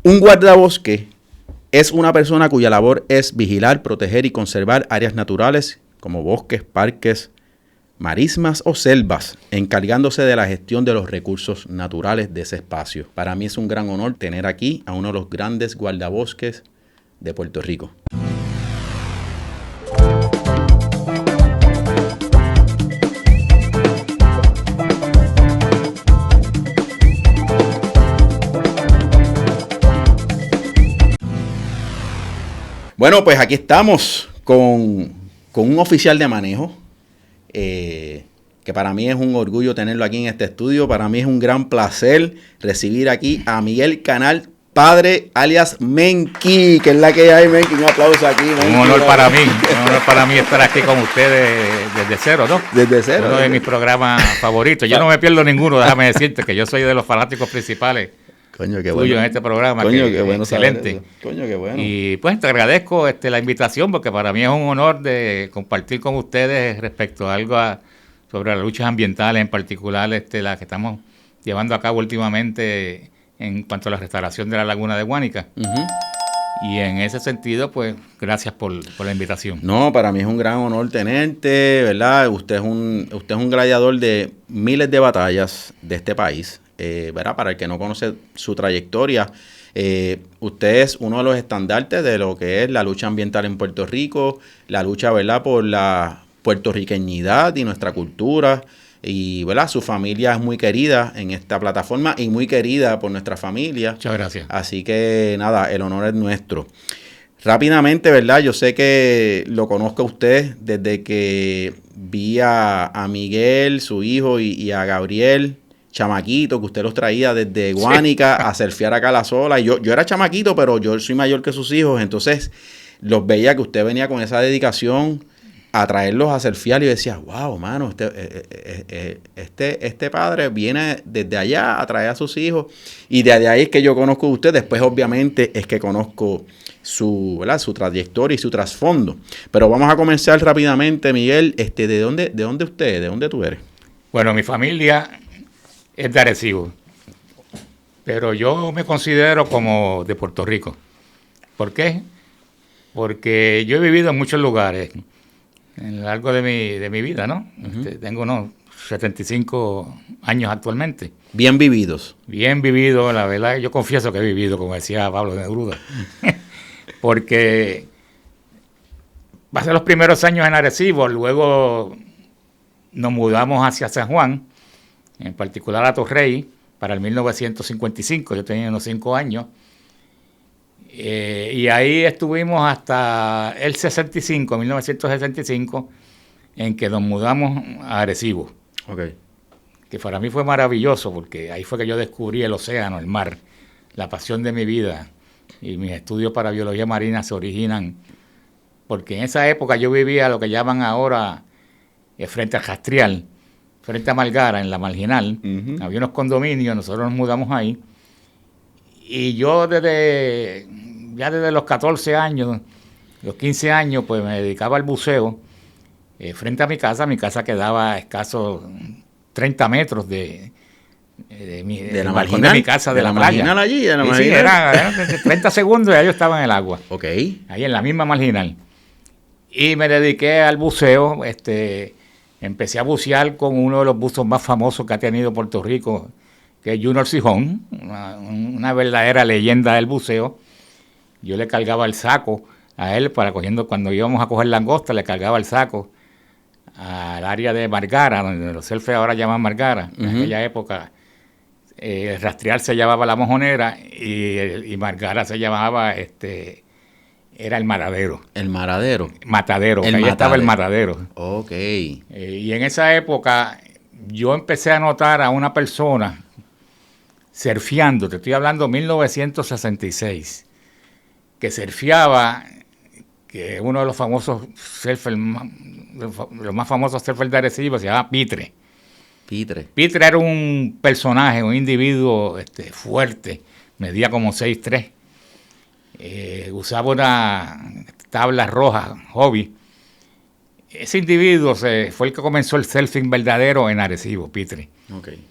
Un guardabosque es una persona cuya labor es vigilar, proteger y conservar áreas naturales como bosques, parques, marismas o selvas, encargándose de la gestión de los recursos naturales de ese espacio. Para mí es un gran honor tener aquí a uno de los grandes guardabosques de Puerto Rico. Bueno, pues aquí estamos con un oficial de manejo, que para mí es un orgullo tenerlo aquí en este estudio. Para mí es un gran placer recibir aquí a Miguel Canal, padre, alias Menky, que es la que hay, Menky. Un aplauso aquí, Menky. Un honor para mí estar aquí con ustedes desde cero, ¿no? Desde cero. Uno de mis programas favoritos. Yo no me pierdo ninguno, déjame decirte que yo soy de los fanáticos principales. Coño, qué tuyo bueno. en este programa. Coño, qué bueno. Excelente. Coño, qué bueno. Y pues te agradezco la invitación, porque para mí es un honor de compartir con ustedes respecto a algo sobre las luchas ambientales, en particular las que estamos llevando a cabo últimamente en cuanto a la restauración de la laguna de Guánica. Uh-huh. Y en ese sentido, pues, gracias por la invitación. No, para mí es un gran honor tenerte, ¿verdad? Usted es un gladiador de miles de batallas de este país. ¿Verdad? Para el que no conoce su trayectoria, usted es uno de los estandartes de lo que es la lucha ambiental en Puerto Rico, la lucha, ¿verdad?, por la puertorriqueñidad y nuestra cultura, y, ¿verdad?, su familia es muy querida en esta plataforma y muy querida por nuestra familia. Muchas gracias. Así que, nada, el honor es nuestro. Rápidamente, ¿verdad? Yo sé que lo conozco a usted desde que vi a Miguel, su hijo, y a Gabriel, chamaquito, que usted los traía desde Guánica a surfear acá a la Sola. Y yo era chamaquito, pero yo soy mayor que sus hijos, entonces los veía que usted venía con esa dedicación a traerlos a surfear, y yo decía, wow, mano, este padre viene desde allá a traer a sus hijos, y desde ahí es que yo conozco a usted. Después, obviamente, es que conozco su trayectoria y su trasfondo. Pero vamos a comenzar rápidamente, Miguel. ¿De dónde usted? ¿De dónde tú eres? Bueno, mi familia es de Arecibo, pero yo me considero como de Puerto Rico. ¿Por qué? Porque yo he vivido en muchos lugares a lo largo de mi vida, ¿no? Uh-huh. Tengo unos 75 años actualmente. Bien vividos. Bien vivido, la verdad. Yo confieso que he vivido, como decía Pablo Neruda, porque pasé los primeros años en Arecibo, luego nos mudamos hacia San Juan, en particular a Torrey, para el 1955, yo tenía unos 5 años, y ahí estuvimos hasta el 1965, en que nos mudamos a Arecibo. Okay. Que para mí fue maravilloso, porque ahí fue que yo descubrí el océano, el mar, la pasión de mi vida, y mis estudios para biología marina se originan, porque en esa época yo vivía lo que llaman ahora frente al Castrial, frente a Margara, en la Marginal. Uh-huh. Había unos condominios, nosotros nos mudamos ahí. Y yo desde los 14 años, los 15 años, pues me dedicaba al buceo. Frente a mi casa quedaba a escasos 30 metros de la marginal, de mi casa, de la playa. Marginal allí, de la sí, marginal. Sí, era 30 segundos y ya yo estaba en el agua. Ok. Ahí en la misma Marginal. Y me dediqué al buceo. Empecé a bucear con uno de los buzos más famosos que ha tenido Puerto Rico, que es Junior Sijón, una verdadera leyenda del buceo. Yo le cargaba el saco a él cuando íbamos a coger langosta, le cargaba el saco al área de Margara, donde los surfers ahora llaman Margara. Uh-huh. En aquella época, Rastrear se llamaba La Mojonera y Margara se llamaba era el Matadero. ¿El Matadero? Matadero, que ahí estaba el Matadero. Ok. Y en esa época yo empecé a notar a una persona surfeando, te estoy hablando 1966, que surfeaba, que uno de los famosos surfers, los más famosos surfers de Arecibo, se llama Pitre. Pitre era un personaje, un individuo fuerte, medía como 6'3". Usaba una tabla roja, hobby. Ese individuo fue el que comenzó el surfing verdadero en Arecibo, Pitre. Okay.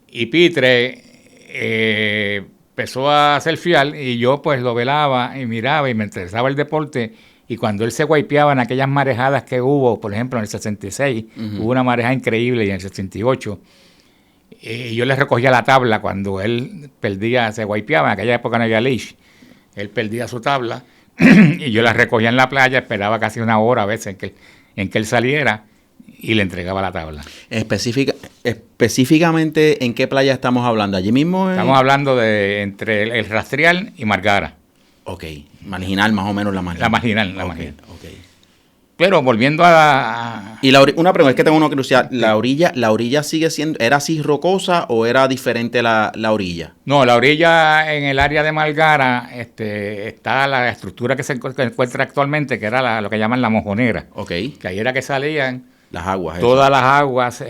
Y Pitre empezó a surfear y yo pues lo velaba y miraba y me interesaba el deporte. Y cuando él se guaypeaba en aquellas marejadas que hubo, por ejemplo, en el 66, hubo una marejada increíble, y en el 68, yo le recogía la tabla cuando él perdía, se guaypeaba, en aquella época no había leash, él perdía su tabla, y yo la recogía en la playa, esperaba casi una hora a veces en que él saliera, y le entregaba la tabla. Específicamente, ¿en qué playa estamos hablando? ¿Allí mismo? Estamos hablando de entre el Rastreal y Margara. Ok, marginal más o menos la marginal. La marginal. Okay. Pero volviendo a... Y una pregunta, es que tengo una curiosidad. ¿La orilla sigue siendo, era así rocosa o era diferente la orilla? No, la orilla en el área de Margara está la estructura que se encuentra actualmente, que era lo que llaman la mojonera. Ok. Que ahí era que salían las aguas. Todas las aguas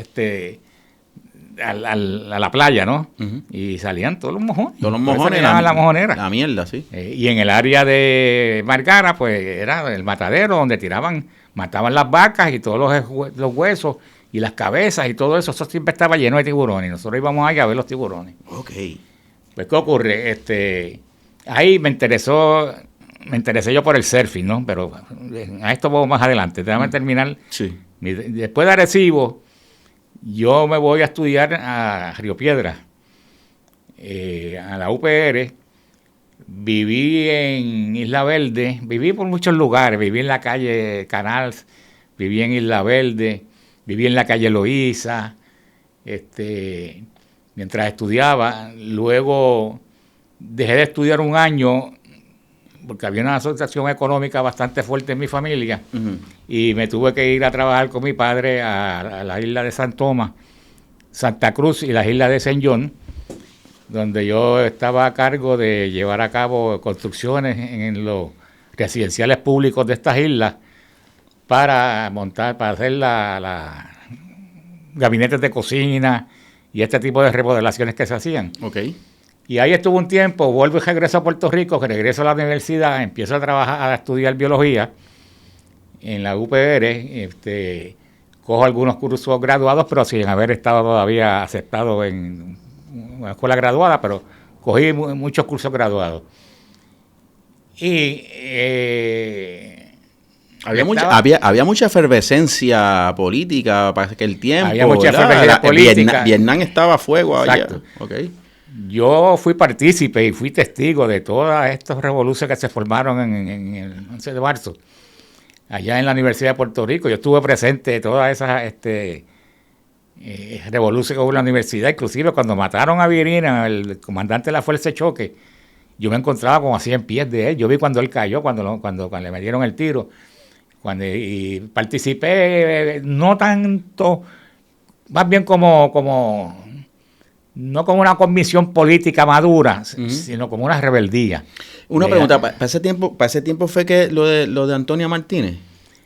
a la playa, ¿no? Uh-huh. Y salían todos los mojones. Todos los mojones. La mojonera. La mierda, sí. Y en el área de Margara, pues era el matadero donde mataban las vacas y todos los huesos y las cabezas y todo eso. Eso siempre estaba lleno de tiburones. Nosotros íbamos ahí a ver los tiburones. Ok. Pues, ¿qué ocurre? Ahí me interesé yo por el surfing, ¿no? Pero a esto vamos más adelante. Déjame terminar. Sí. Después de Arecibo, yo me voy a estudiar a Río Piedras, a la UPR. Viví en Isla Verde, viví por muchos lugares, viví en la calle Canals, viví en Isla Verde, viví en la calle Loíza, mientras estudiaba. Luego dejé de estudiar un año porque había una asociación económica bastante fuerte en mi familia, uh-huh, y me tuve que ir a trabajar con mi padre a la isla de San Tomás, Santa Cruz y las islas de Saint John, donde yo estaba a cargo de llevar a cabo construcciones en los residenciales públicos de estas islas para hacer la gabinetes de cocina y este tipo de remodelaciones que se hacían. Okay. Y ahí estuve un tiempo, vuelvo y regreso a Puerto Rico, que regreso a la universidad, empiezo a trabajar, a estudiar biología en la UPR, cojo algunos cursos graduados, pero sin haber estado todavía aceptado en una escuela graduada, pero cogí muchos cursos graduados. Y había mucha efervescencia política para aquel tiempo. Había mucha efervescencia política. Vietnam estaba a fuego allá. Okay. Yo fui partícipe y fui testigo de todas estas revoluciones que se formaron en el 11 de marzo, allá en la Universidad de Puerto Rico. Yo estuve presente de todas esas revoluciones que hubo en la universidad. Inclusive cuando mataron a Virina, el comandante de la Fuerza de Choque, yo me encontraba como a 100 pies de él. Yo vi cuando él cayó, cuando le metieron el tiro. Y participé, no tanto, más bien no como una convicción política madura, uh-huh, sino como una rebeldía. Una pregunta, ¿para ese tiempo fue que lo de Antonia Martínez?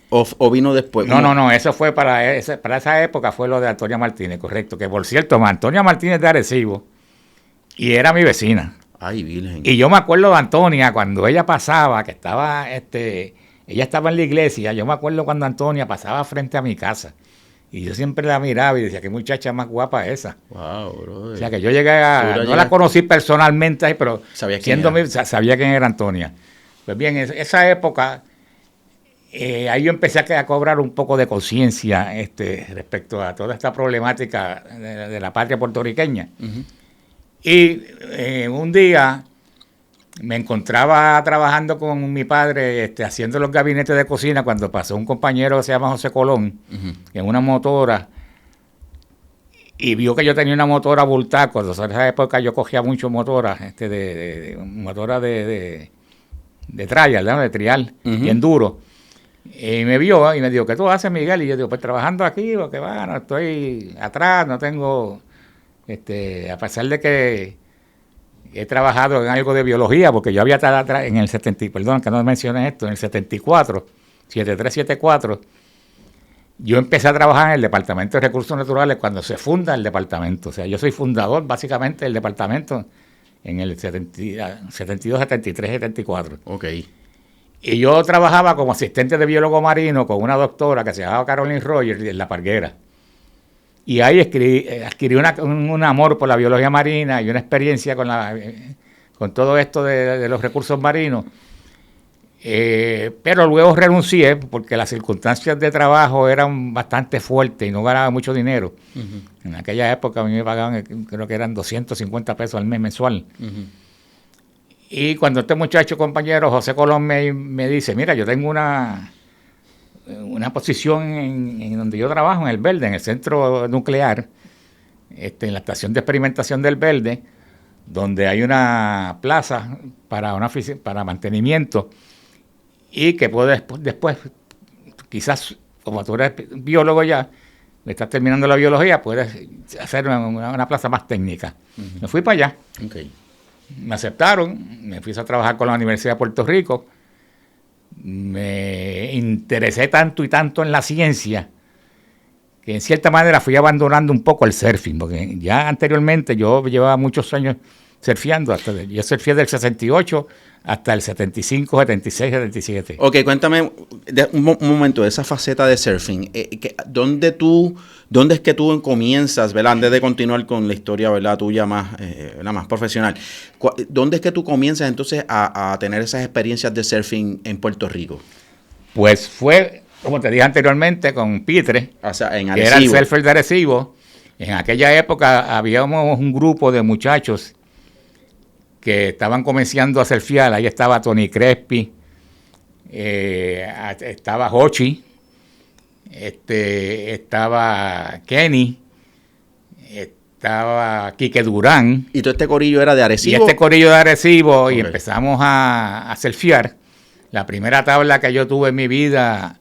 ¿O vino después? No, eso fue para esa época, fue lo de Antonia Martínez, correcto. Que por cierto, Antonia Martínez de Arecibo, y era mi vecina. Ay, virgen. Y yo me acuerdo de Antonia, cuando ella pasaba, que estaba, ella estaba en la iglesia, yo me acuerdo cuando Antonia pasaba frente a mi casa. Y yo siempre la miraba y decía, qué muchacha más guapa esa. Wow, brother. O sea, que yo llegué no la conocí personalmente, pero sabía quién era Antonia. Pues bien, esa época, ahí yo empecé a cobrar un poco de conciencia respecto a toda esta problemática de la patria puertorriqueña. Uh-huh. Y un día me encontraba trabajando con mi padre haciendo los gabinetes de cocina cuando pasó un compañero que se llama José Colón, uh-huh, en una motora, y vio que yo tenía una motora Bultaco. En esa época yo cogía mucho motoras, motora de trial, ¿no? De trial, uh-huh, y enduro. Y me vio y me dijo, ¿qué tú haces, Miguel? Y yo digo, pues trabajando aquí, porque bueno, estoy atrás, no tengo, a pesar de que he trabajado en algo de biología, porque yo había estado atrás en el 70, perdón que no mencioné esto, en el 74, 73-74, yo empecé a trabajar en el Departamento de Recursos Naturales cuando se funda el departamento. O sea, yo soy fundador básicamente del departamento en el 72, 73, 74. Ok. Y yo trabajaba como asistente de biólogo marino con una doctora que se llamaba Caroline Rogers en La Parguera. Y ahí adquirí un amor por la biología marina y una experiencia con con todo esto de los recursos marinos. Pero luego renuncié porque las circunstancias de trabajo eran bastante fuertes y no ganaba mucho dinero. En aquella época a mí me pagaban, creo que eran 250 pesos al mes mensual. Y cuando este muchacho compañero José Colón me dice, mira, yo tengo una posición en donde yo trabajo, en el Verde, en el centro nuclear, en la estación de experimentación del Verde, donde hay una plaza para mantenimiento, y que puedes después, quizás, como tú eres biólogo ya, estás terminando la biología, puedes hacer una plaza más técnica. Me fui para allá. Okay. Me aceptaron, me fui a trabajar con la Universidad de Puerto Rico. Me interesé tanto y tanto en la ciencia que en cierta manera fui abandonando un poco el surfing, porque ya anteriormente yo llevaba muchos años surfeando. Yo surfeé del 68 hasta el 75, 76, 77. Ok, cuéntame un momento de esa faceta de surfing. ¿Dónde es que tú comienzas, ¿verdad? Antes de continuar con la historia, ¿verdad? Tuya más profesional. ¿Dónde es que tú comienzas entonces a tener esas experiencias de surfing en Puerto Rico? Pues fue, como te dije anteriormente, con Pitre, o sea, en Arecibo, que era el surfer de Arecibo. En aquella época habíamos un grupo de muchachos que estaban comenzando a surfear. Ahí estaba Tony Crespi, estaba Hochi, estaba Kenny, estaba Quique Durán. ¿Y todo este corillo era de Arecibo? Y este corillo de Arecibo, okay. Y empezamos a surfear. La primera tabla que yo tuve en mi vida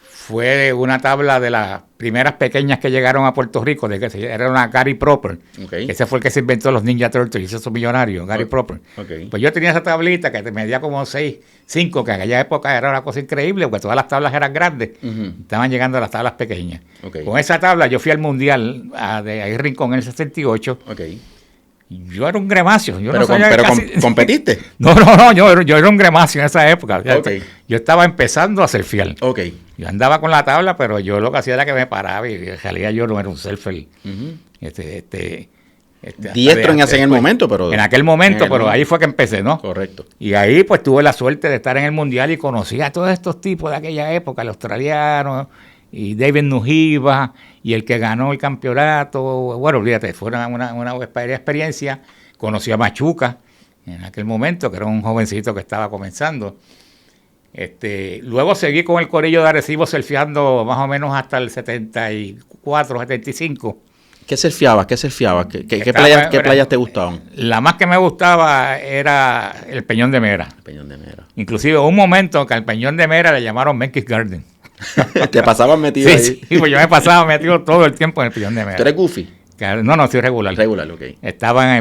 fue una tabla de las primeras pequeñas que llegaron a Puerto Rico, era una Gary Proper, okay. Ese fue el que se inventó los Ninja Turtles y hizo esos millonarios, Gary Proper. Okay. Pues yo tenía esa tablita que medía como 6'5", que en aquella época era una cosa increíble, porque todas las tablas eran grandes, estaban llegando a las tablas pequeñas. Okay. Con esa tabla yo fui al Mundial de ahí Rincón en el 68. Okay. Yo era un gremacio. ¿Competiste? No, yo era un gremacio en esa época. Okay. Yo estaba empezando a surfear. Okay. Yo andaba con la tabla, pero yo lo que hacía era que me paraba, y en realidad yo no era un surfer. Diestro en aquel momento, pero... En aquel momento, pero ahí fue que empecé, ¿no? Correcto. Y ahí pues tuve la suerte de estar en el Mundial y conocí a todos estos tipos de aquella época, el australiano, y David Nujiva, y el que ganó el campeonato. Bueno, olvídate, fue una experiencia. Conocí a Machuca en aquel momento, que era un jovencito que estaba comenzando. Luego seguí con el corillo de Arecibo surfeando más o menos hasta el 74, 75. ¿Qué surfeabas? ¿Qué playas te gustaban? La más que me gustaba era el Peñón de Mera. El Peñón de Mera. Inclusive hubo un momento que al Peñón de Mera le llamaron Menke's Garden. ¿Te pasabas metido ahí? Sí, pues yo me pasaba metido todo el tiempo en el Peñón de Mera. ¿Tú eres goofy? No, soy regular. Regular, ok.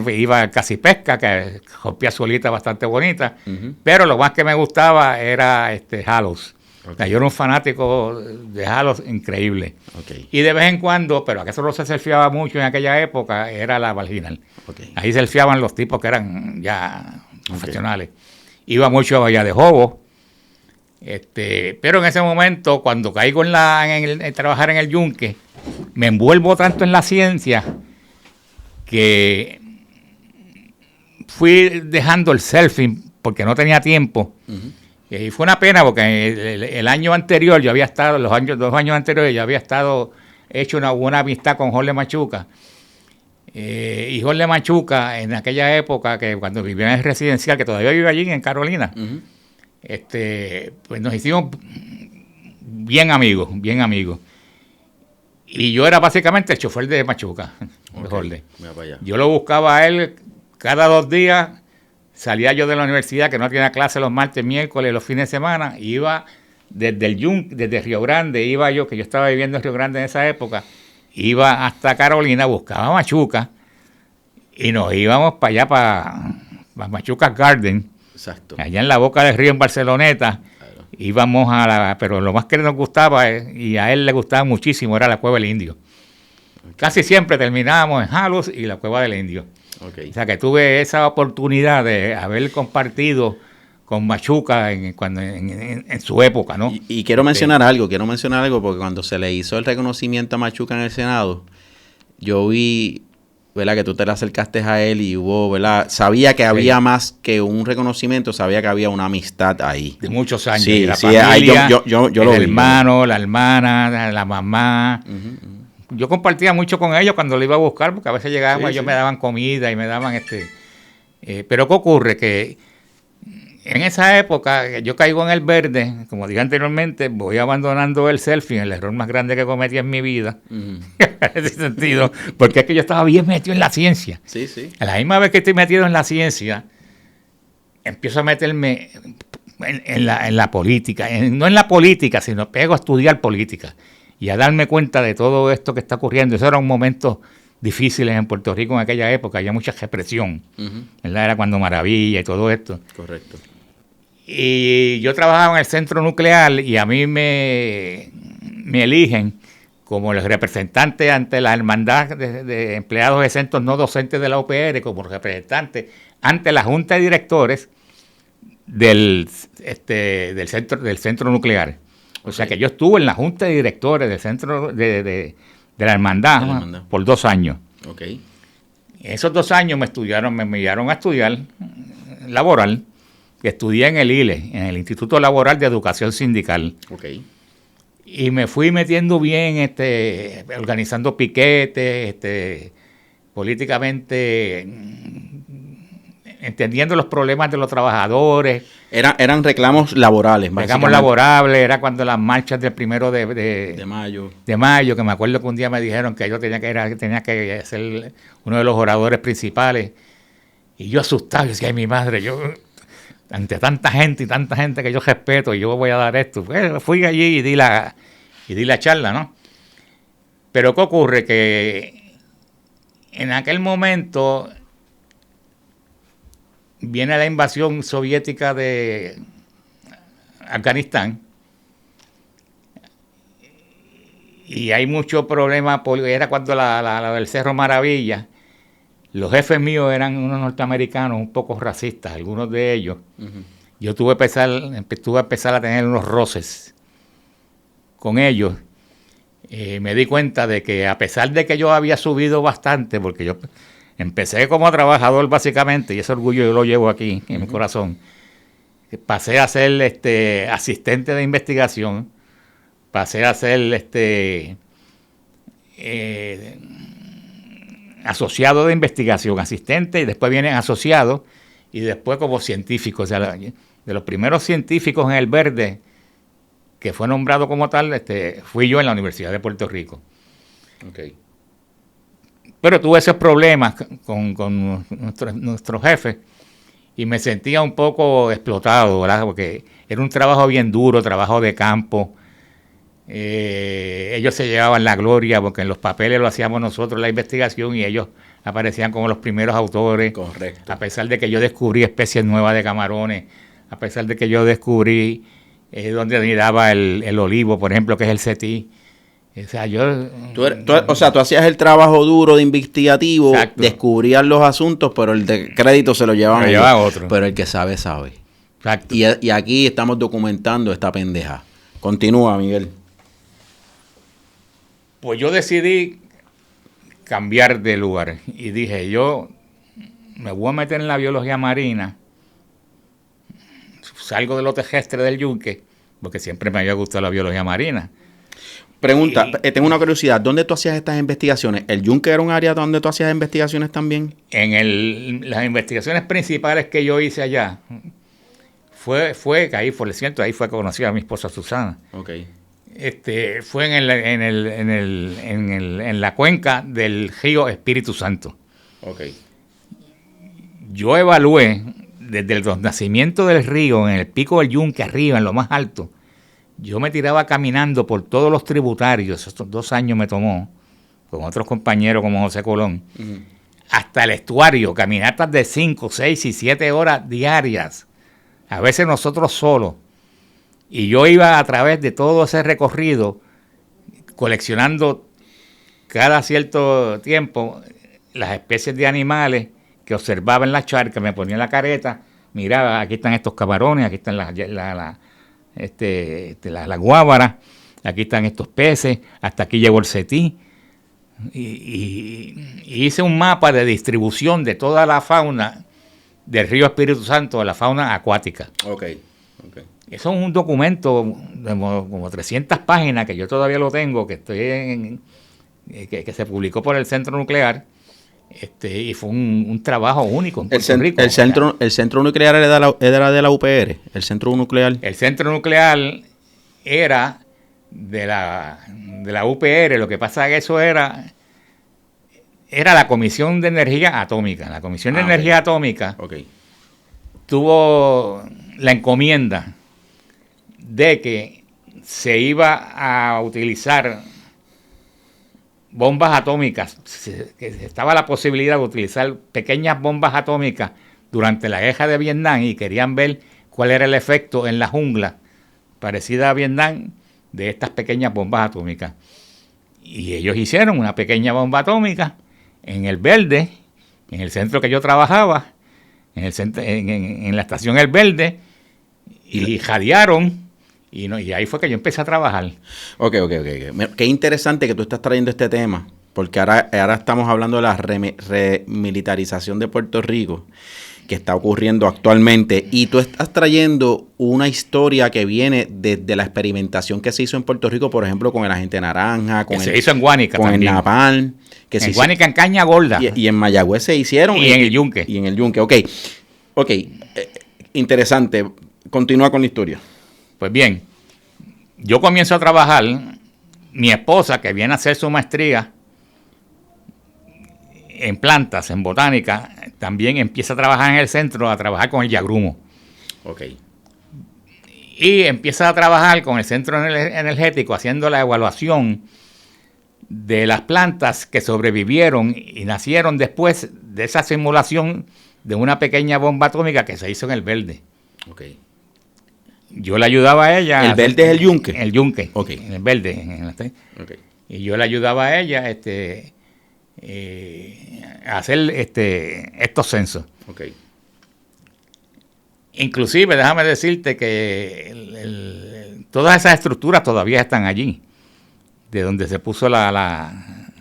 Iba casi pesca, que rompía su olita bastante bonita, pero lo más que me gustaba era Halos. Okay. O sea, yo era un fanático de Halos increíble. Okay. Y de vez en cuando, pero a que solo se surfeaba mucho en aquella época, era la Valginal. Okay. Ahí surfeaban los tipos que eran ya profesionales. Iba mucho a Bahía de Jobo. Pero en ese momento, cuando caigo en trabajar en el yunque, me envuelvo tanto en la ciencia que fui dejando el surfing porque no tenía tiempo. Y fue una pena porque el año anterior yo había estado, 2 años anteriores yo había estado hecho una buena amistad con Jorge Machuca. Y Jorge Machuca, en aquella época, que cuando vivía en el residencial, que todavía vive allí en Carolina, pues nos hicimos bien amigos. Y yo era básicamente el chofer de Machuca, de Jorge. Yo lo buscaba a él cada 2 días. Salía yo de la universidad, que no tenía clase los martes, miércoles, los fines de semana. Iba desde Río Grande, iba yo, que yo estaba viviendo en Río Grande en esa época, iba hasta Carolina, buscaba a Machuca y nos íbamos para allá, para Machuca Garden. Exacto. Allá en la boca del río en Barceloneta. Claro. Íbamos pero lo más que nos gustaba, y a él le gustaba muchísimo, era la Cueva del Indio. Okay. Casi siempre terminábamos en Halos y la Cueva del Indio. Okay. O sea que tuve esa oportunidad de haber compartido con Machuca en su época, ¿no? Y quiero mencionar algo, porque cuando se le hizo el reconocimiento a Machuca en el Senado, yo vi ¿verdad? Que tú te le acercaste a él y hubo, ¿verdad? Sabía que había más que un reconocimiento, sabía que había una amistad ahí. De muchos años. Sí, la sí, familia, yo lo el vi. hermano, la hermana, la mamá. Yo compartía mucho con ellos cuando lo iba a buscar, porque a veces llegaban y ellos me daban comida y me daban pero ¿qué ocurre? Que en esa época yo caigo en el verde, como dije anteriormente, voy abandonando el selfie, el error más grande que cometí en mi vida, en ese sentido, porque es que yo estaba bien metido en la ciencia. Sí, sí. A la misma vez que estoy metido en la ciencia, empiezo a meterme en la política, no en la política, sino pego a estudiar política y a darme cuenta de todo esto que está ocurriendo. Eso era un momento difícil en Puerto Rico en aquella época, había mucha represión, ¿verdad? Era cuando Maravilla y todo esto. Correcto. Y yo trabajaba en el centro nuclear y a mí me eligen como el representante ante la hermandad de empleados exentos no docentes de la UPR, como representante ante la Junta de Directores del centro nuclear. O sea que yo estuve en la Junta de Directores del centro de la hermandad por 2 años. Okay. Esos 2 años me enviaron a estudiar laboral. Estudié en el ILE, en el Instituto Laboral de Educación Sindical. Okay. Y me fui metiendo bien, organizando piquetes, políticamente, entendiendo los problemas de los trabajadores. Eran reclamos laborales, básicamente. Reclamos laborables, era cuando las marchas del 1 de mayo. De mayo, que me acuerdo que un día me dijeron que yo tenía que ser uno de los oradores principales. Y yo asustado, yo decía, ay, mi madre, yo... ante tanta gente que yo respeto y yo voy a dar esto. Pues fui allí y di la charla, ¿no? Pero ¿qué ocurre? Que en aquel momento viene la invasión soviética de Afganistán y hay mucho problema, era cuando la del Cerro Maravilla. Los jefes míos eran unos norteamericanos un poco racistas, algunos de ellos. Yo tuve que empezar a tener unos roces con ellos. Me di cuenta de que a pesar de que yo había subido bastante, porque yo empecé como trabajador básicamente, y ese orgullo yo lo llevo aquí en mi corazón, pasé a ser asistente de investigación, pasé a ser asociado de investigación, asistente, y después vienen asociados, y después como científico. O sea, de los primeros científicos en el verde que fue nombrado como tal, fui yo en la Universidad de Puerto Rico. Okay. Pero tuve esos problemas con nuestros jefes y me sentía un poco explotado, ¿verdad? Porque era un trabajo bien duro, trabajo de campo. Ellos se llevaban la gloria porque en los papeles lo hacíamos nosotros la investigación y ellos aparecían como los primeros autores. Correcto. A pesar de que yo descubrí especies nuevas de camarones, a pesar de que yo descubrí donde anidaba el olivo, por ejemplo, que es el cetí. O sea, tú hacías el trabajo duro de investigativo, exacto, descubrías los asuntos, pero el de crédito se lo llevaban otro. Pero el que sabe, sabe. Exacto. Y aquí estamos documentando esta pendeja. Continúa, Miguel. Pues yo decidí cambiar de lugar y dije, yo me voy a meter en la biología marina, salgo de lo terrestre del yunque, porque siempre me había gustado la biología marina. Pregunta, tengo una curiosidad, ¿dónde tú hacías estas investigaciones? ¿El yunque era un área donde tú hacías investigaciones también? Las investigaciones principales que yo hice allá, fue que ahí, por cierto, ahí fue que conocí a mi esposa Susana. Okay. Fue en la cuenca del río Espíritu Santo. Okay. Yo evalué desde el nacimiento del río, en el pico del yunque arriba, en lo más alto. Yo me tiraba caminando por todos los tributarios, estos 2 años me tomó, con otros compañeros como José Colón, hasta el estuario, caminatas de 5, 6 y 7 horas diarias, a veces nosotros solos. Y yo iba a través de todo ese recorrido, coleccionando cada cierto tiempo las especies de animales que observaba en la charca, me ponía la careta, miraba, aquí están estos camarones, aquí están las guávaras, aquí están estos peces, hasta aquí llegó el cetí. y hice un mapa de distribución de toda la fauna del río Espíritu Santo, de la fauna acuática. Ok. Eso es un documento de como 300 páginas que yo todavía lo tengo, que que se publicó por el Centro Nuclear, y fue un trabajo único en Puerto Rico. El centro nuclear era de la UPR, el centro nuclear. El Centro Nuclear era de la UPR, lo que pasa es que eso era la Comisión de Energía Atómica. La Comisión de Energía Atómica tuvo la encomienda de que se iba a utilizar bombas atómicas, que estaba la posibilidad de utilizar pequeñas bombas atómicas durante la guerra de Vietnam, y querían ver cuál era el efecto en la jungla parecida a Vietnam de estas pequeñas bombas atómicas. Y ellos hicieron una pequeña bomba atómica en El Verde, en el centro que yo trabajaba, en la estación El Verde, y jadearon. Y ahí fue que yo empecé a trabajar. Ok. Qué interesante que tú estás trayendo este tema, porque ahora estamos hablando de la remilitarización de Puerto Rico, que está ocurriendo actualmente, y tú estás trayendo una historia que viene desde la experimentación que se hizo en Puerto Rico, por ejemplo, con el agente naranja, se hizo en Guánica con también. el napalm. En Guánica, en Caña Gorda. Y en Mayagüez se hicieron. Y en el Yunque. Y en el Yunque, ok. Interesante. Continúa con la historia. Pues bien, yo comienzo a trabajar, mi esposa, que viene a hacer su maestría en plantas, en botánica, también empieza a trabajar en el centro, a trabajar con el Yagrumo. Ok. Y empieza a trabajar con el centro energético, haciendo la evaluación de las plantas que sobrevivieron y nacieron después de esa simulación de una pequeña bomba atómica que se hizo en El Verde. Ok. Yo le ayudaba a ella. ¿El Verde es el Yunque? El Yunque. Ok. En El Verde. Okay. Y yo le ayudaba a ella a hacer estos censos. Ok. Inclusive, déjame decirte que todas esas estructuras todavía están allí, de donde se puso la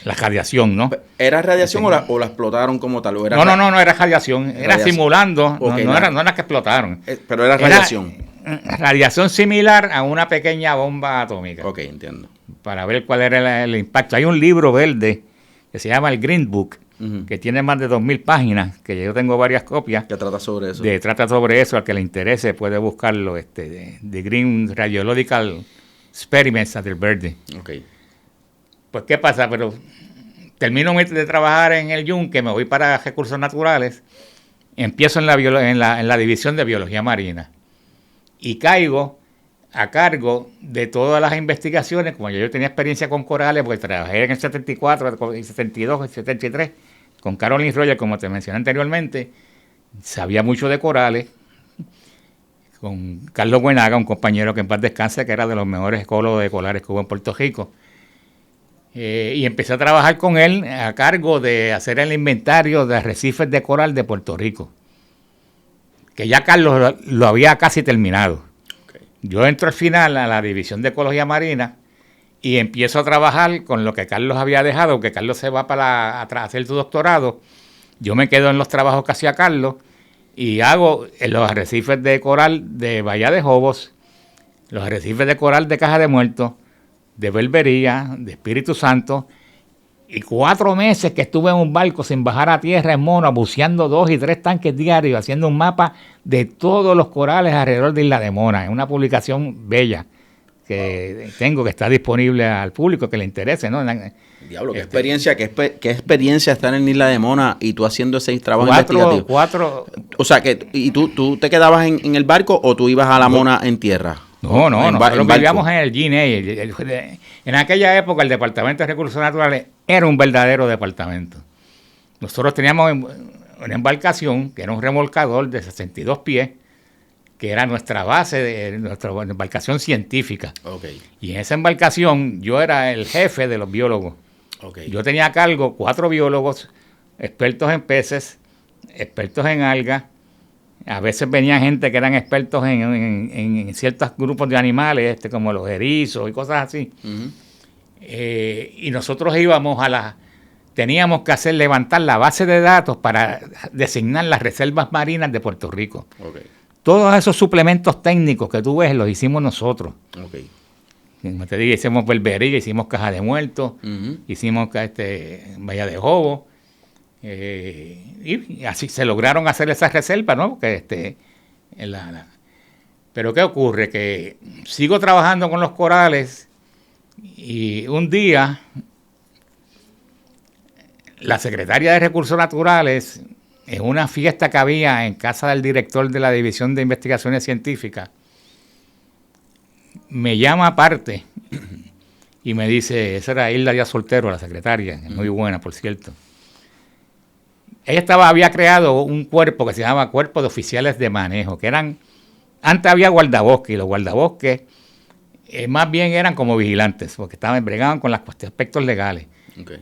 radiación, ¿no? ¿Era radiación o la explotaron como tal? ¿O era no era radiación, era simulando, okay, no era que explotaron. Pero era radiación. Radiación similar a una pequeña bomba atómica. Ok, entiendo. Para ver cuál era el impacto. Hay un libro verde que se llama el Green Book, que tiene más de 2,000 páginas, que yo tengo varias copias. Que trata sobre eso. Trata sobre eso, al que le interese puede buscarlo, de Green Radiological Experiments at El Verde. Ok. Pues, ¿qué pasa? Pero termino de trabajar en el Yunque, me voy para Recursos Naturales, empiezo en la división de Biología Marina y caigo a cargo de todas las investigaciones. Como yo tenía experiencia con corales, pues trabajé en el 74, el 72, el 73, con Caroline Roger, como te mencioné anteriormente, sabía mucho de corales, con Carlos Buenaga, un compañero que en paz descanse, que era de los mejores ecólogos de corales que hubo en Puerto Rico. Y empecé a trabajar con él a cargo de hacer el inventario de arrecifes de coral de Puerto Rico, que ya Carlos lo había casi terminado. Okay. Yo entro al final a la División de Ecología Marina y empiezo a trabajar con lo que Carlos había dejado, que Carlos se va a hacer su doctorado. Yo me quedo en los trabajos que hacía Carlos y hago los arrecifes de coral de Bahía de Jobos, los arrecifes de coral de Caja de Muertos, de Berbería, de Espíritu Santo, y 4 meses que estuve en un barco sin bajar a tierra en Mono, buceando 2 y 3 tanques diarios, haciendo un mapa de todos los corales alrededor de Isla de Mona. Es una publicación bella que tengo, que está disponible al público que le interese, ¿no? Diablo, qué experiencia, qué experiencia estar en Isla de Mona y tú haciendo ese trabajo investigativo. O sea, ¿y tú te quedabas en el barco o tú ibas a la Mona en tierra? No, nosotros vivíamos en el GNA. En aquella época el Departamento de Recursos Naturales era un verdadero departamento. Nosotros teníamos una embarcación que era un remolcador de 62 pies, que era nuestra base, nuestra embarcación científica. Okay. Y en esa embarcación yo era el jefe de los biólogos. Okay. Yo tenía a cargo 4 biólogos, expertos en peces, expertos en algas. A veces venía gente que eran expertos en ciertos grupos de animales, como los erizos y cosas así. Uh-huh. y nosotros íbamos teníamos que levantar la base de datos para designar las reservas marinas de Puerto Rico. Okay. Todos esos suplementos técnicos que tú ves los hicimos nosotros. Okay. Como te digo, hicimos Belvería, hicimos Caja de Muertos, hicimos Bahía de Jobo, y así se lograron hacer esas reservas, ¿no? Porque pero ¿qué ocurre? Que sigo trabajando con los corales y un día la secretaria de Recursos Naturales, en una fiesta que había en casa del director de la División de Investigaciones Científicas, me llama aparte y me dice, esa era Hilda Díaz Soltero, la secretaria, muy buena, por cierto. Ella había creado un cuerpo que se llamaba Cuerpo de Oficiales de Manejo, que antes había guardabosques, y los guardabosques más bien eran como vigilantes, porque bregaban con los aspectos legales. Okay.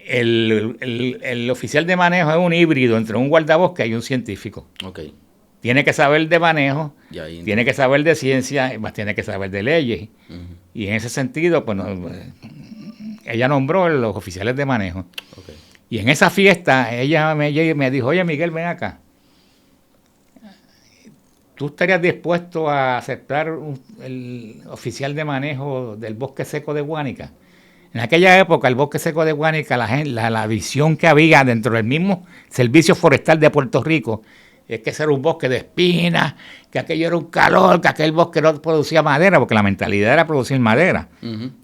El oficial de manejo es un híbrido entre un guardabosque y un científico. Okay. Tiene que saber de manejo, tiene que saber de ciencia, más tiene que saber de leyes. Y en ese sentido, pues ella nombró los oficiales de manejo. Okay. Y en esa fiesta, ella me dijo, oye, Miguel, ven acá. ¿Tú estarías dispuesto a aceptar el oficial de manejo del bosque seco de Guánica? En aquella época, el bosque seco de Guánica, la visión que había dentro del mismo Servicio Forestal de Puerto Rico, es que ese era un bosque de espinas, que aquello era un calor, que aquel bosque no producía madera, porque la mentalidad era producir madera.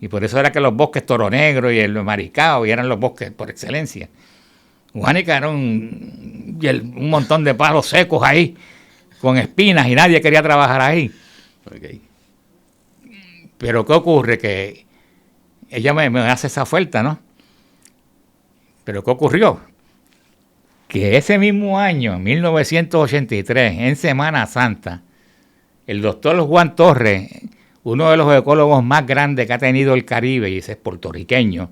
Y por eso era que los bosques Toro Negro y el Maricao y eran los bosques por excelencia. Guánica era un montón de palos secos ahí, con espinas, y nadie quería trabajar ahí. Okay. Pero ¿qué ocurre? Que ella me hace esa oferta, ¿no? Pero ¿qué ocurrió? Que ese mismo año, 1983, en Semana Santa, el doctor Juan Torres, uno de los ecólogos más grandes que ha tenido el Caribe, y ese es puertorriqueño,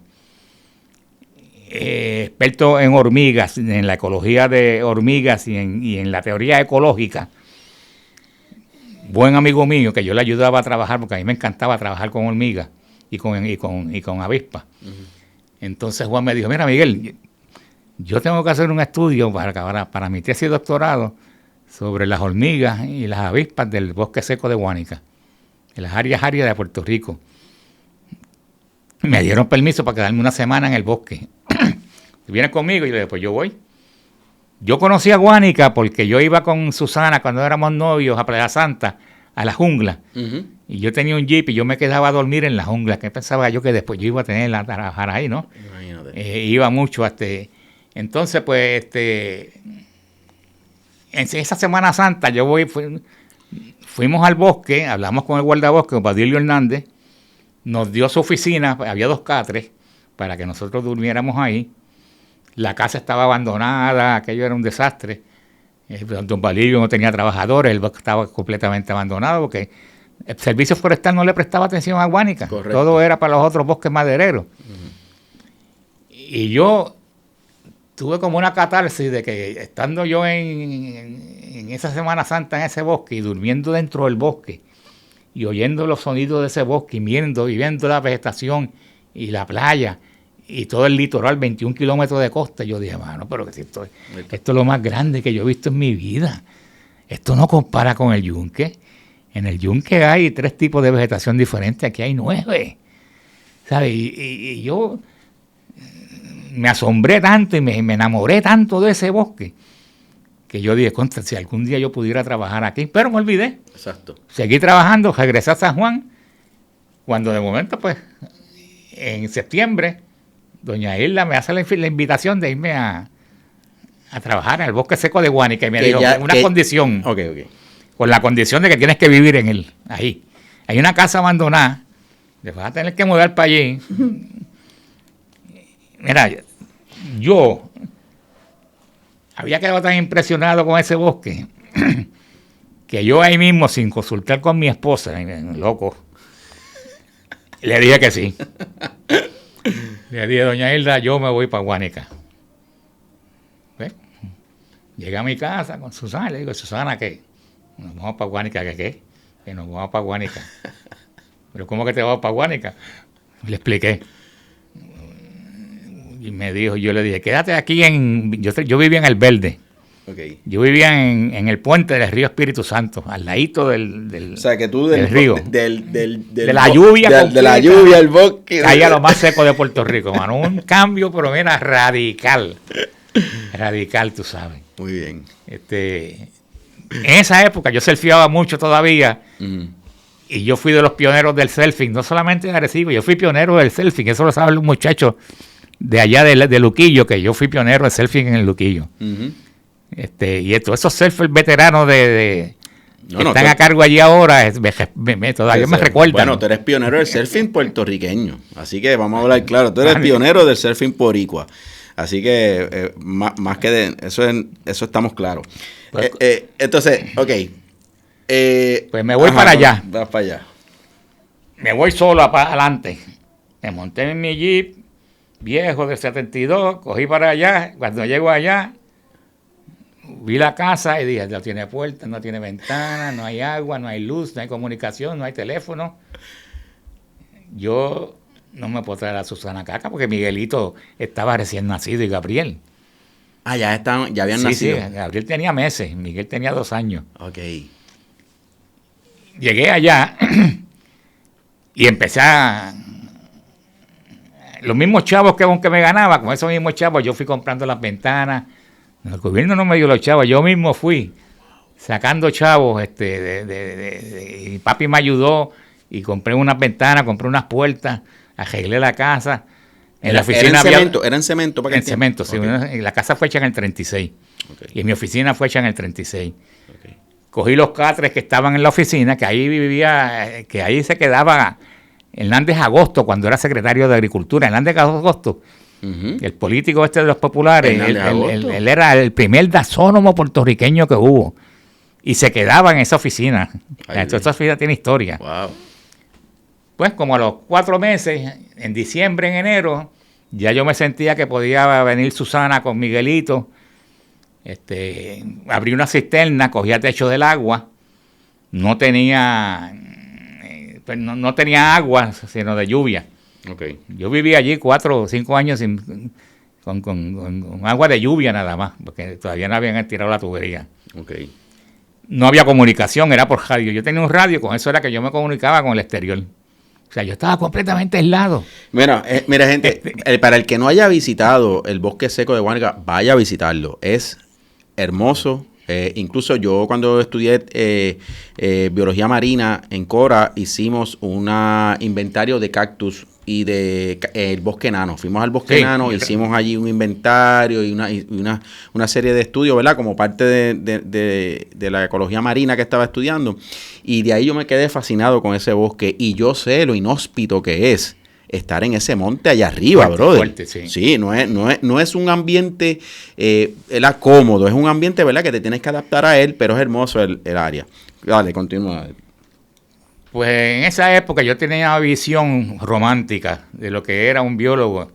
experto en hormigas, en la ecología de hormigas y en la teoría ecológica, buen amigo mío, que yo le ayudaba a trabajar, porque a mí me encantaba trabajar con hormigas y con avispas. Entonces Juan me dijo, mira, Miguel, yo tengo que hacer un estudio para mi tesis de doctorado sobre las hormigas y las avispas del bosque seco de Guánica, en las áreas de Puerto Rico. Me dieron permiso para quedarme una semana en el bosque. ¿Vienes conmigo? Y yo le dije, pues yo voy. Yo conocí a Guánica porque yo iba con Susana cuando éramos novios a Playa Santa, a la jungla. Y yo tenía un jeep y yo me quedaba a dormir en la jungla, que pensaba yo que después yo iba a tener a trabajar ahí, ¿no? Iba mucho entonces, pues, en esa Semana Santa fuimos al bosque, hablamos con el guardabosque, Badilio Hernández, nos dio su oficina, había 2 catres, para que nosotros durmiéramos ahí. La casa estaba abandonada, aquello era un desastre. Don Badilio no tenía trabajadores, el bosque estaba completamente abandonado, porque el Servicio Forestal no le prestaba atención a Guánica. Correcto. Todo era para los otros bosques madereros. Y yo tuve como una catarsis de que estando yo en esa Semana Santa en ese bosque y durmiendo dentro del bosque y oyendo los sonidos de ese bosque y viendo la vegetación y la playa y todo el litoral, 21 kilómetros de costa, yo dije, mano, pero que esto es lo más grande que yo he visto en mi vida. Esto no compara con el Yunque. En el Yunque hay 3 tipos de vegetación diferentes, aquí hay 9. ¿Sabes? Y yo me asombré tanto y me enamoré tanto de ese bosque que yo dije, contra, si algún día yo pudiera trabajar aquí, pero me olvidé. Exacto. Seguí trabajando, regresé a San Juan, cuando de momento, pues, en septiembre, doña Hilda me hace la invitación de irme a trabajar en el bosque seco de Guánica y me dijo, una condición, con la condición de que tienes que vivir en él, ahí. Hay una casa abandonada, te vas a tener que mudar para allí. Mira, yo había quedado tan impresionado con ese bosque que yo ahí mismo, sin consultar con mi esposa, loco, le dije que sí. Le dije, doña Hilda, yo me voy para Guánica. Llegué a mi casa con Susana y le digo, Susana, ¿qué? Nos vamos para Guánica, ¿qué? Que nos vamos para Guánica. ¿Pero cómo que te vas para Guánica? Le expliqué. Y me dijo, yo le dije, quédate aquí yo vivía en El Verde. Okay. Yo vivía en el puente del río Espíritu Santo, al ladito del O sea, que tú del río. de la lluvia de la lluvia, el bosque. Caía lo más seco de Puerto Rico, mano. Un cambio, pero mira, radical. Radical, tú sabes. Muy bien. En esa época yo surfeaba mucho todavía. Y yo fui de los pioneros del surfing, no solamente de Arecibo, yo fui pionero del surfing. Eso lo saben los muchachos de allá de Luquillo, que yo fui pionero del surfing en el Luquillo. Y todos esos surfers veteranos que están a cargo allí ahora, todavía me recuerdan. Bueno, tú eres pionero del surfing puertorriqueño, así que vamos a hablar claro, tú eres pionero del surfing boricua, así que más que de eso estamos claros. Pues, entonces, ok. Pues me voy para allá. Vas para allá. Me voy solo para adelante. Me monté en mi jeep viejo del 72, cogí para allá. Cuando llego allá, vi la casa y dije, no tiene puerta, no tiene ventana, no hay agua, no hay luz, no hay comunicación, no hay teléfono. Yo no me puedo traer a Susana Caca porque Miguelito estaba recién nacido y Gabriel. Ah, ya habían nacido. Sí, Gabriel tenía meses, Miguel tenía 2 años. Ok. Llegué allá y empecé los mismos chavos que me ganaba, con esos mismos chavos yo fui comprando las ventanas. El gobierno no me dio los chavos, yo mismo fui sacando chavos, y papi me ayudó y compré unas ventanas, compré unas puertas, arreglé la casa. En la oficina ¿Era en cemento? En cemento, sí. Okay. La casa fue hecha en el 36. Okay. Y mi oficina fue hecha en el 36. Okay. Cogí los catres que estaban en la oficina, que ahí vivía, que ahí se quedaba Hernández Agosto cuando era secretario de Agricultura. Hernández Agosto, el político de los populares, él era el primer dasónomo puertorriqueño que hubo. Y se quedaba en esa oficina. Entonces, esa oficina tiene historia. Wow. Pues como a los 4 meses, en diciembre, en enero, ya yo me sentía que podía venir Susana con Miguelito. Abrí una cisterna, cogía techo del agua. No tenía agua, sino de lluvia. Okay. Yo viví allí 4 o 5 años con agua de lluvia nada más, porque todavía no habían tirado la tubería. Okay. No había comunicación, era por radio. Yo tenía un radio, con eso era que yo me comunicaba con el exterior. O sea, yo estaba completamente aislado. Mira, gente, para el que no haya visitado el Bosque Seco de Guánica, vaya a visitarlo. Es hermoso. Incluso yo cuando estudié biología marina en Cora, hicimos un inventario de cactus y de el bosque enano. Fuimos al bosque enano, hicimos allí un inventario y una serie de estudios, ¿verdad? Como parte de la ecología marina que estaba estudiando. Y de ahí yo me quedé fascinado con ese bosque y yo sé lo inhóspito que es estar en ese monte allá arriba, brother. Fuerte, sí. Sí, no es un ambiente cómodo, es un ambiente, ¿verdad?, que te tienes que adaptar a él, pero es hermoso el área. Dale, continúa. Pues en esa época yo tenía una visión romántica de lo que era un biólogo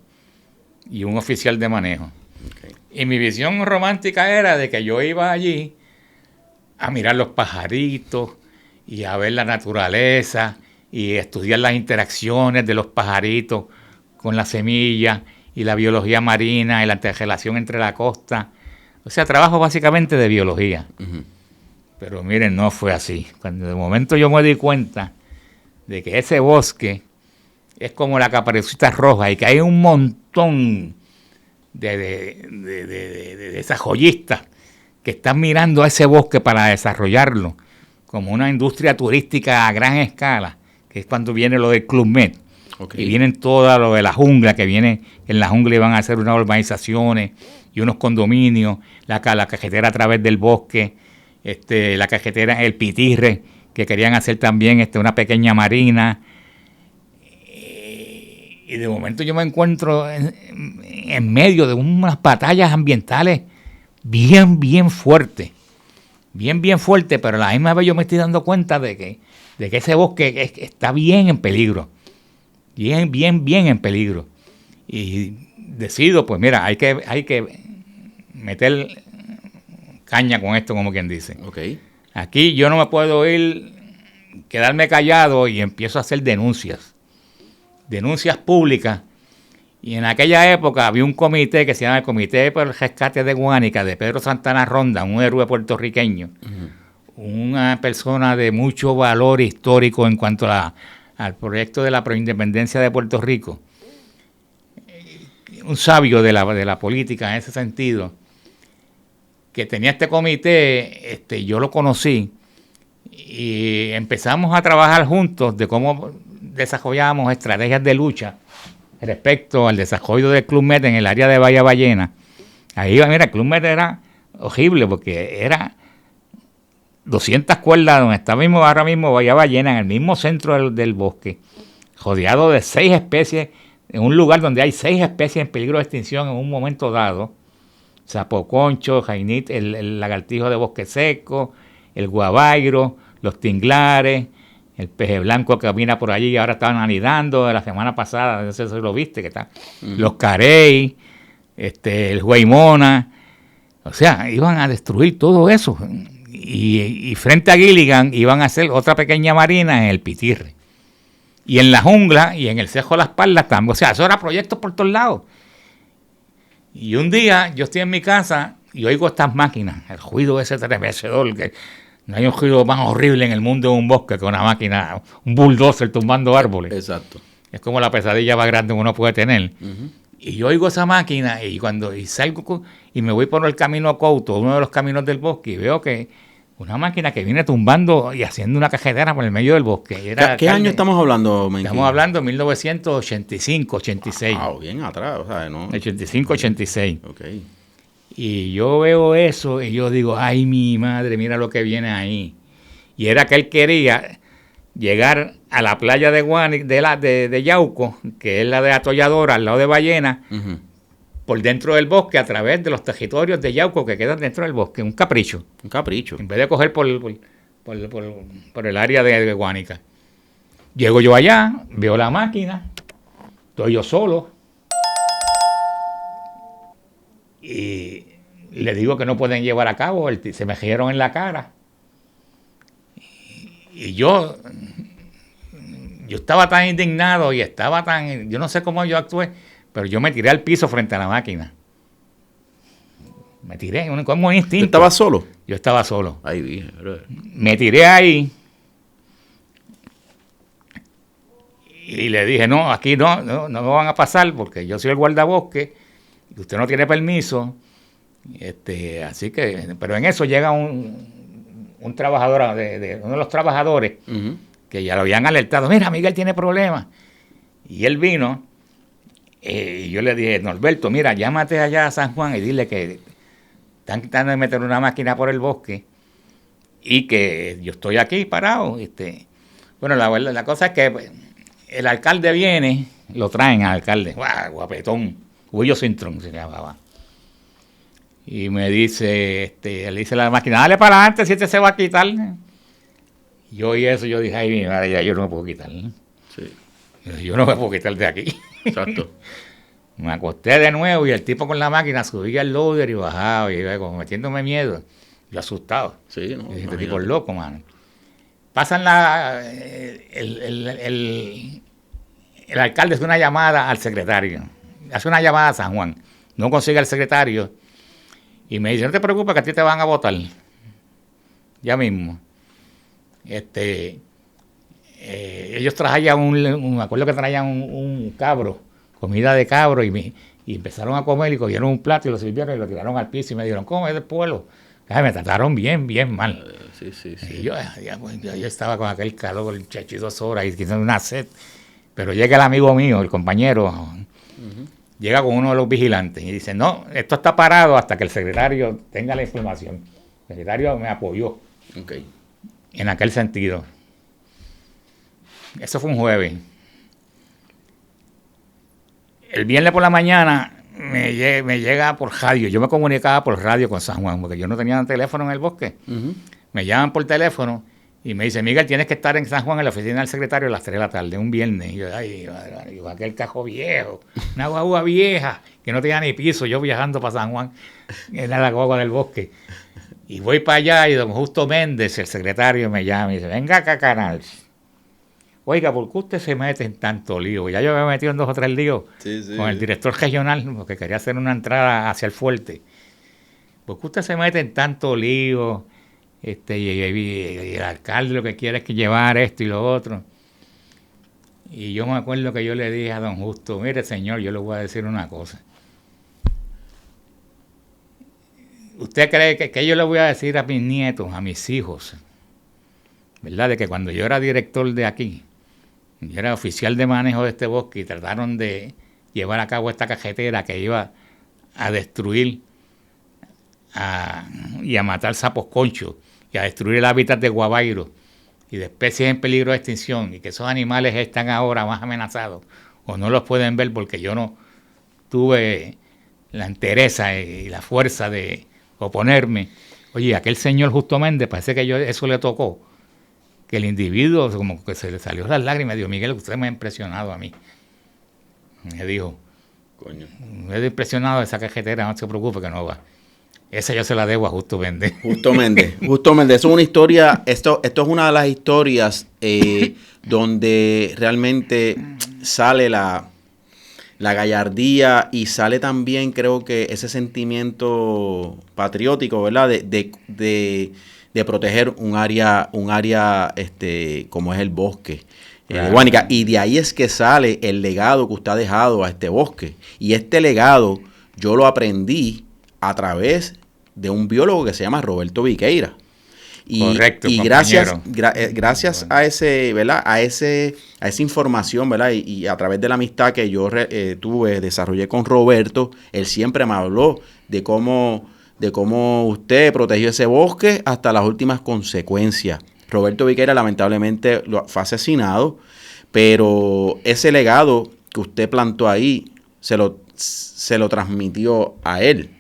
y un oficial de manejo. Okay. Y mi visión romántica era de que yo iba allí a mirar los pajaritos y a ver la naturaleza y estudiar las interacciones de los pajaritos con la semilla y la biología marina y la interrelación entre la costa. O sea, trabajo básicamente de biología. Uh-huh. Pero miren, no fue así. Cuando de momento yo me di cuenta de que ese bosque es como la Caperucita Roja y que hay un montón de esas joyistas que están mirando a ese bosque para desarrollarlo como una industria turística a gran escala, que es cuando viene lo del Club Med. Okay. Y vienen todo lo de la jungla, que viene en la jungla y van a hacer unas urbanizaciones y unos condominios, la cajetera a través del bosque, la cajetera, el Pitirre, que querían hacer también una pequeña marina. Y de momento yo me encuentro en medio de unas batallas ambientales bien fuertes. Bien fuerte, pero a la misma vez yo me estoy dando cuenta de que ese bosque está bien en peligro. Bien en peligro. Y decido, pues mira, hay que meter caña con esto, como quien dice. Okay. Aquí yo no me puedo quedarme callado y empiezo a hacer denuncias. denuncias públicas. Y en aquella época había un comité que se llama el Comité por el Rescate de Guánica, de Pedro Santana Ronda, un héroe puertorriqueño, una persona de mucho valor histórico en cuanto al proyecto de la preindependencia de Puerto Rico. Un sabio de la política en ese sentido, que tenía este comité, yo lo conocí, y empezamos a trabajar juntos de cómo desarrollábamos estrategias de lucha respecto al desarrollo del Club Med en el área de Bahía Ballena. Ahí, mira, el Club Med era horrible porque era 200 cuerdas donde está ahora mismo Bahía Ballena, en el mismo centro del bosque, rodeado de 6 especies, en un lugar donde hay 6 especies en peligro de extinción en un momento dado: sapoconcho, jainit, el lagartijo de bosque seco, el guabairo, los tinglares, el peje blanco que camina por allí y ahora estaban anidando la semana pasada, no sé si lo viste, que está, los carey, el huaymona, o sea, iban a destruir todo eso. Y frente a Gilligan iban a hacer otra pequeña marina en el Pitirre. Y en la jungla y en el Cejo de las Parlas también. O sea, eso era proyectos por todos lados. Y un día yo estoy en mi casa y oigo estas máquinas, el ruido ese estremecedor, que no hay un ruido más horrible en el mundo de un bosque que una máquina, un bulldozer tumbando árboles. Exacto. Es como la pesadilla más grande que uno puede tener. Y yo oigo esa máquina y cuando salgo y me voy por el camino Couto, uno de los caminos del bosque, y veo que una máquina que viene tumbando y haciendo una cajetera por el medio del bosque. ¿Qué año estamos hablando, Menky? Estamos hablando de 1985, 86. Ah, bien atrás, o sea, ¿no? 85, 86. Ok. Y yo veo eso y yo digo, ay, mi madre, mira lo que viene ahí. Y era que él quería llegar a la playa de Guánica, de Yauco, que es la de Atolladora, al lado de Ballena, por dentro del bosque, a través de los territorios de Yauco que quedan dentro del bosque. Un capricho. Un capricho. En vez de coger por el área de Guánica. Llego yo allá, veo la máquina, estoy yo solo, y le digo que no pueden llevar a cabo, se me rieron en la cara. Y yo estaba tan indignado y estaba tan, yo no sé cómo yo actué, pero yo me tiré al piso frente a la máquina. Me tiré, como un instinto. ¿Tú estabas solo? Yo estaba solo. Ahí dije, brother. Me tiré ahí y le dije, no, aquí no me van a pasar porque yo soy el guardabosque y usted no tiene permiso. Así que, pero en eso llega un trabajador, uno de los trabajadores, que ya lo habían alertado, mira, Miguel tiene problemas. Y él vino, y yo le dije, Norberto, mira, llámate allá a San Juan y dile que están tratando de meter una máquina por el bosque y que yo estoy aquí parado. Bueno, la cosa es que el alcalde viene, lo traen al alcalde, guapetón, Huillo Cintrón se llamaba. Y me dice, le dice a la máquina, dale para adelante, si se va a quitar. Yo y eso, yo dije, ay, mi madre, ya yo no me puedo quitar. Sí. Yo no me puedo quitar de aquí. Exacto. Me acosté de nuevo y el tipo con la máquina subía el loader y bajaba, y iba como metiéndome miedo. Yo asustado. Sí, no. Este tipo es loco, mano. Pasan el alcalde hace una llamada al secretario. Hace una llamada a San Juan. No consigue al secretario. Y me dice, no te preocupes que a ti te van a votar. Ya mismo. Ellos traían me acuerdo que traían un cabro, comida de cabro, y empezaron a comer y cogieron un plato y lo sirvieron y lo tiraron al piso y me dijeron, ¿cómo es el pueblo? Ay, me trataron bien mal. Sí. Y yo estaba con aquel calor, el chachi 2 horas y quizás una sed. Pero llega el amigo mío, el compañero, llega con uno de los vigilantes y dice, no, esto está parado hasta que el secretario tenga la información. El secretario me apoyó en aquel sentido. Eso fue un jueves. El viernes por la mañana me llega por radio. Yo me comunicaba por radio con San Juan, porque yo no tenía teléfono en el bosque. Me llaman por teléfono y me dice, Miguel, tienes que estar en San Juan en la oficina del secretario a las 3 de la tarde, un viernes. Y yo, ay, aquel cajo viejo, una guagua vieja, que no tenía ni piso, yo viajando para San Juan, en la guagua del bosque. Y voy para allá y don Justo Méndez, el secretario, me llama y dice, venga acá, canal. oiga, ¿por qué usted se mete en tanto lío? Ya yo me había metido en 2 o 3 líos con el director regional, porque quería hacer una entrada hacia el fuerte. ¿Por qué usted se mete en tanto lío? Y el alcalde lo que quiere es que llevar esto y lo otro. Y yo me acuerdo que yo le dije a don Justo, mire señor, yo le voy a decir una cosa. ¿Usted cree que yo le voy a decir a mis nietos, a mis hijos, verdad, de que cuando yo era director de aquí, yo era oficial de manejo de este bosque y trataron de llevar a cabo esta cajetera que iba a destruir y a matar sapos conchos y a destruir el hábitat de guabairo y de especies en peligro de extinción, y que esos animales están ahora más amenazados o no los pueden ver porque yo no tuve la entereza y la fuerza de oponerme? Oye, aquel señor Justo Méndez, parece que eso le tocó, que el individuo como que se le salió las lágrimas. Dijo, Miguel, usted me ha impresionado a mí. Me dijo, coño, me he impresionado de esa cajetera, no se preocupe que no va. Esa yo se la debo a Justo Méndez. Justo Méndez. Eso es una historia, esto es una de las historias donde realmente sale la gallardía y sale también, creo que, ese sentimiento patriótico, ¿verdad? De proteger un área como es el bosque de Guánica. Y de ahí es que sale el legado que usted ha dejado a este bosque. Y este legado yo lo aprendí a través de un biólogo que se llama Roberto Viqueira. Correcto, y gracias a ese, ¿verdad? A esa información, ¿verdad? Y a través de la amistad que yo desarrollé con Roberto, él siempre me habló de cómo usted protegió ese bosque hasta las últimas consecuencias. Roberto Viqueira lamentablemente fue asesinado, pero ese legado que usted plantó ahí se lo transmitió a él.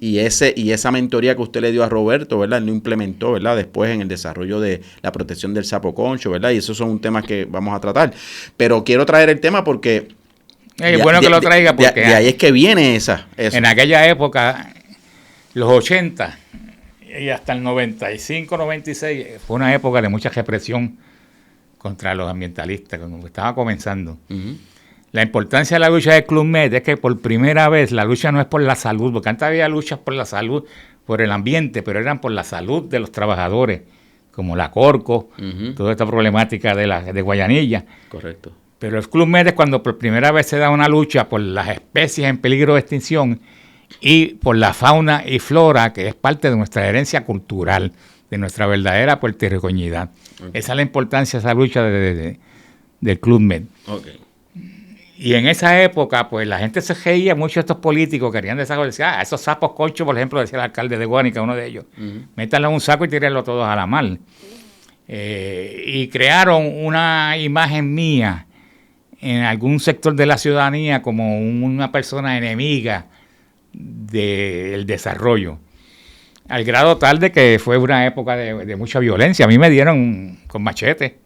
Y esa mentoría que usted le dio a Roberto, ¿verdad? Él lo implementó, ¿verdad? Después en el desarrollo de la protección del sapo concho, ¿verdad? Y esos son un tema que vamos a tratar. Pero quiero traer el tema porque... Es bueno que lo traiga porque... De ahí es que viene eso. En aquella época, los 80 y hasta el 95, 96, fue una época de mucha represión contra los ambientalistas, cuando estaba comenzando. Uh-huh. La importancia de la lucha del Club Med es que por primera vez la lucha no es por la salud, porque antes había luchas por la salud, por el ambiente, pero eran por la salud de los trabajadores, como la Corco, toda esta problemática de Guayanilla. Correcto. Pero el Club Med es cuando por primera vez se da una lucha por las especies en peligro de extinción y por la fauna y flora, que es parte de nuestra herencia cultural, de nuestra verdadera puertorriqueñidad. Okay. Esa es la importancia de esa lucha del Club Med. Okay. Y en esa época, pues la gente se reía mucho de estos políticos, querían desarrollar, esos sapos conchos, por ejemplo, decía el alcalde de Guánica, uno de ellos, métanlo en un saco y tírenlo todos a la mar. Y crearon una imagen mía en algún sector de la ciudadanía como una persona enemiga del desarrollo, al grado tal de que fue una época de mucha violencia. A mí me dieron con machete,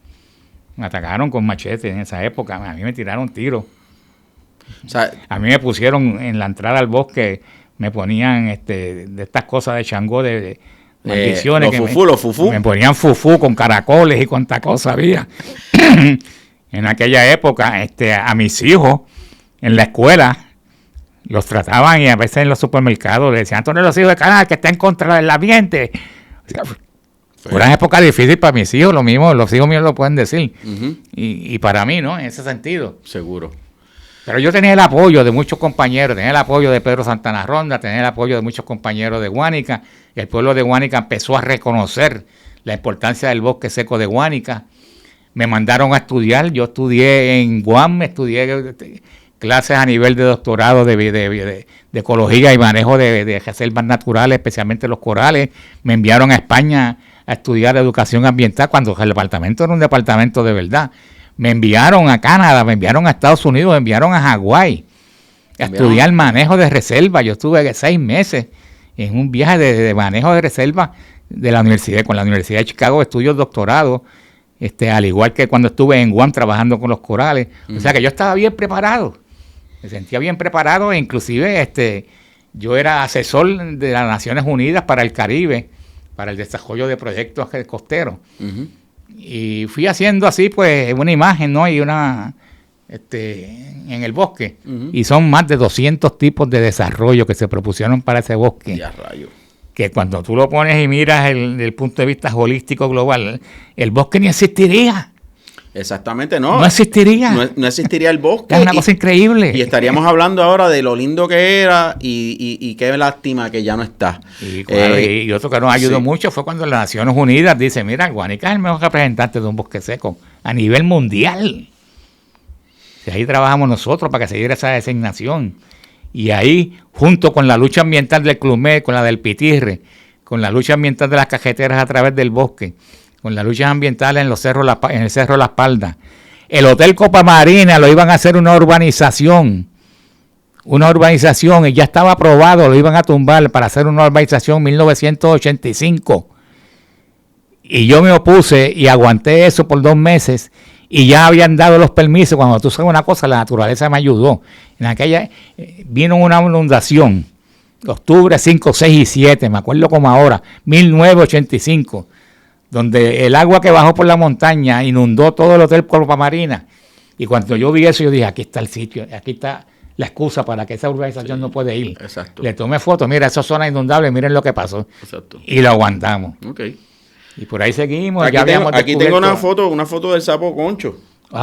me atacaron con machete en esa época, a mí me tiraron tiros. O sea, a mí me pusieron en la entrada al bosque, me ponían de estas cosas de Changó, de maldiciones. Los fufú. Me ponían fufú con caracoles y cuánta cosa había. En aquella época, a mis hijos en la escuela los trataban, y a veces en los supermercados le decían, Antonio, los hijos de canal que está en contra del ambiente. O sea, fue una época difícil para mis hijos, lo mismo, los hijos míos lo pueden decir. Y para mí, ¿no? En ese sentido. Seguro. Pero yo tenía el apoyo de muchos compañeros, tenía el apoyo de Pedro Santana Ronda, tenía el apoyo de muchos compañeros de Guánica, y el pueblo de Guánica empezó a reconocer la importancia del bosque seco de Guánica. Me mandaron a estudiar, yo estudié en Guam, estudié clases a nivel de doctorado de ecología y manejo de reservas naturales, especialmente los corales. Me enviaron a España a estudiar educación ambiental cuando el departamento era un departamento de verdad. Me enviaron a Canadá, me enviaron a Estados Unidos, me enviaron a Hawái a estudiar manejo de reserva. Yo estuve 6 meses en un viaje de manejo de reserva de la universidad, con la Universidad de Chicago, estudios doctorados, al igual que cuando estuve en Guam trabajando con los corales. O sea que yo estaba bien preparado, me sentía bien preparado, e inclusive yo era asesor de las Naciones Unidas para el Caribe, para el desarrollo de proyectos costeros. Y fui haciendo así, pues, una imagen, ¿no? Y una, en el bosque. Y son más de 200 tipos de desarrollo que se propusieron para ese bosque. Ya, rayo. Que cuando tú lo pones y miras el punto de vista holístico global, el bosque ni existiría. Exactamente, no. No existiría. No existiría el bosque. Es una cosa increíble. Y estaríamos hablando ahora de lo lindo que era y qué lástima que ya no está. Y, claro, y otro que nos ayudó mucho fue cuando las Naciones Unidas dice, mira, Guánica es el mejor representante de un bosque seco a nivel mundial. Y ahí trabajamos nosotros para que se diera esa designación. Y ahí, junto con la lucha ambiental del Clumé, con la del Pitirre, con la lucha ambiental de las cajeteras a través del bosque, con las luchas ambientales en el Cerro Las Paldas, el Hotel Copa Marina lo iban a hacer una urbanización, y ya estaba aprobado, lo iban a tumbar para hacer una urbanización en 1985. Y yo me opuse y aguanté eso por 2 meses. Y ya habían dado los permisos. Cuando tú sabes una cosa, la naturaleza me ayudó. En aquella vino una inundación, octubre 5, 6 y 7, me acuerdo como ahora, 1985, donde el agua que bajó por la montaña inundó todo el Hotel Copa Marina. Y cuando yo vi eso, yo dije, aquí está el sitio, aquí está la excusa para que esa urbanización no puede ir. Exacto. Le tomé fotos, mira, esa zona inundable, miren lo que pasó. Exacto. Y lo aguantamos. Ok. Y por ahí seguimos. Aquí tengo una foto del sapo concho. Mi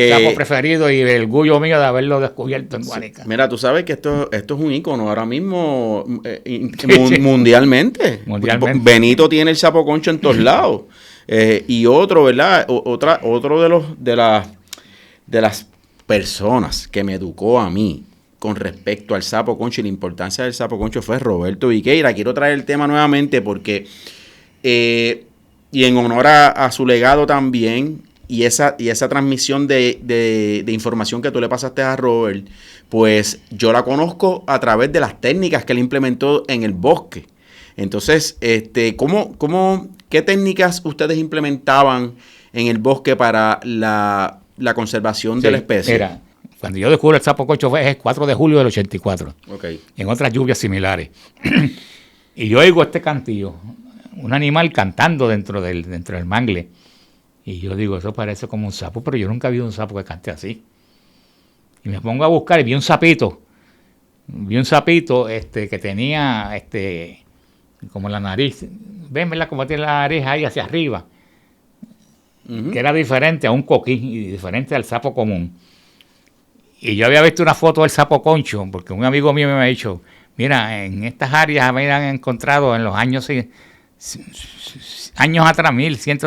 sapo preferido y el orgullo mío de haberlo descubierto en Guánica. Mira, tú sabes que esto es un ícono ahora mismo mundialmente. Benito tiene el sapo concho en todos lados. Y otro, ¿verdad? Otro de las personas que me educó a mí con respecto al sapo concho y la importancia del sapo concho fue Roberto Viqueira. Quiero traer el tema nuevamente porque... y en honor a su legado también y esa transmisión de información que tú le pasaste a Robert, pues yo la conozco a través de las técnicas que él implementó en el bosque. Entonces, ¿qué técnicas ustedes implementaban en el bosque para la conservación de la especie? Mira, cuando yo descubro el sapo concho fue el 4 de julio del 84, en otras lluvias similares. Y yo oigo este cantillo, un animal cantando dentro del mangle. Y yo digo, eso parece como un sapo, pero yo nunca he visto un sapo que cante así. Y me pongo a buscar y vi un sapito que tenía como la nariz, ven, ¿verdad? Como tiene la nariz ahí hacia arriba, que era diferente a un coquí y diferente al sapo común. Y yo había visto una foto del sapo concho, porque un amigo mío me ha dicho, mira, en estas áreas habían encontrado en los años atrás, 1100,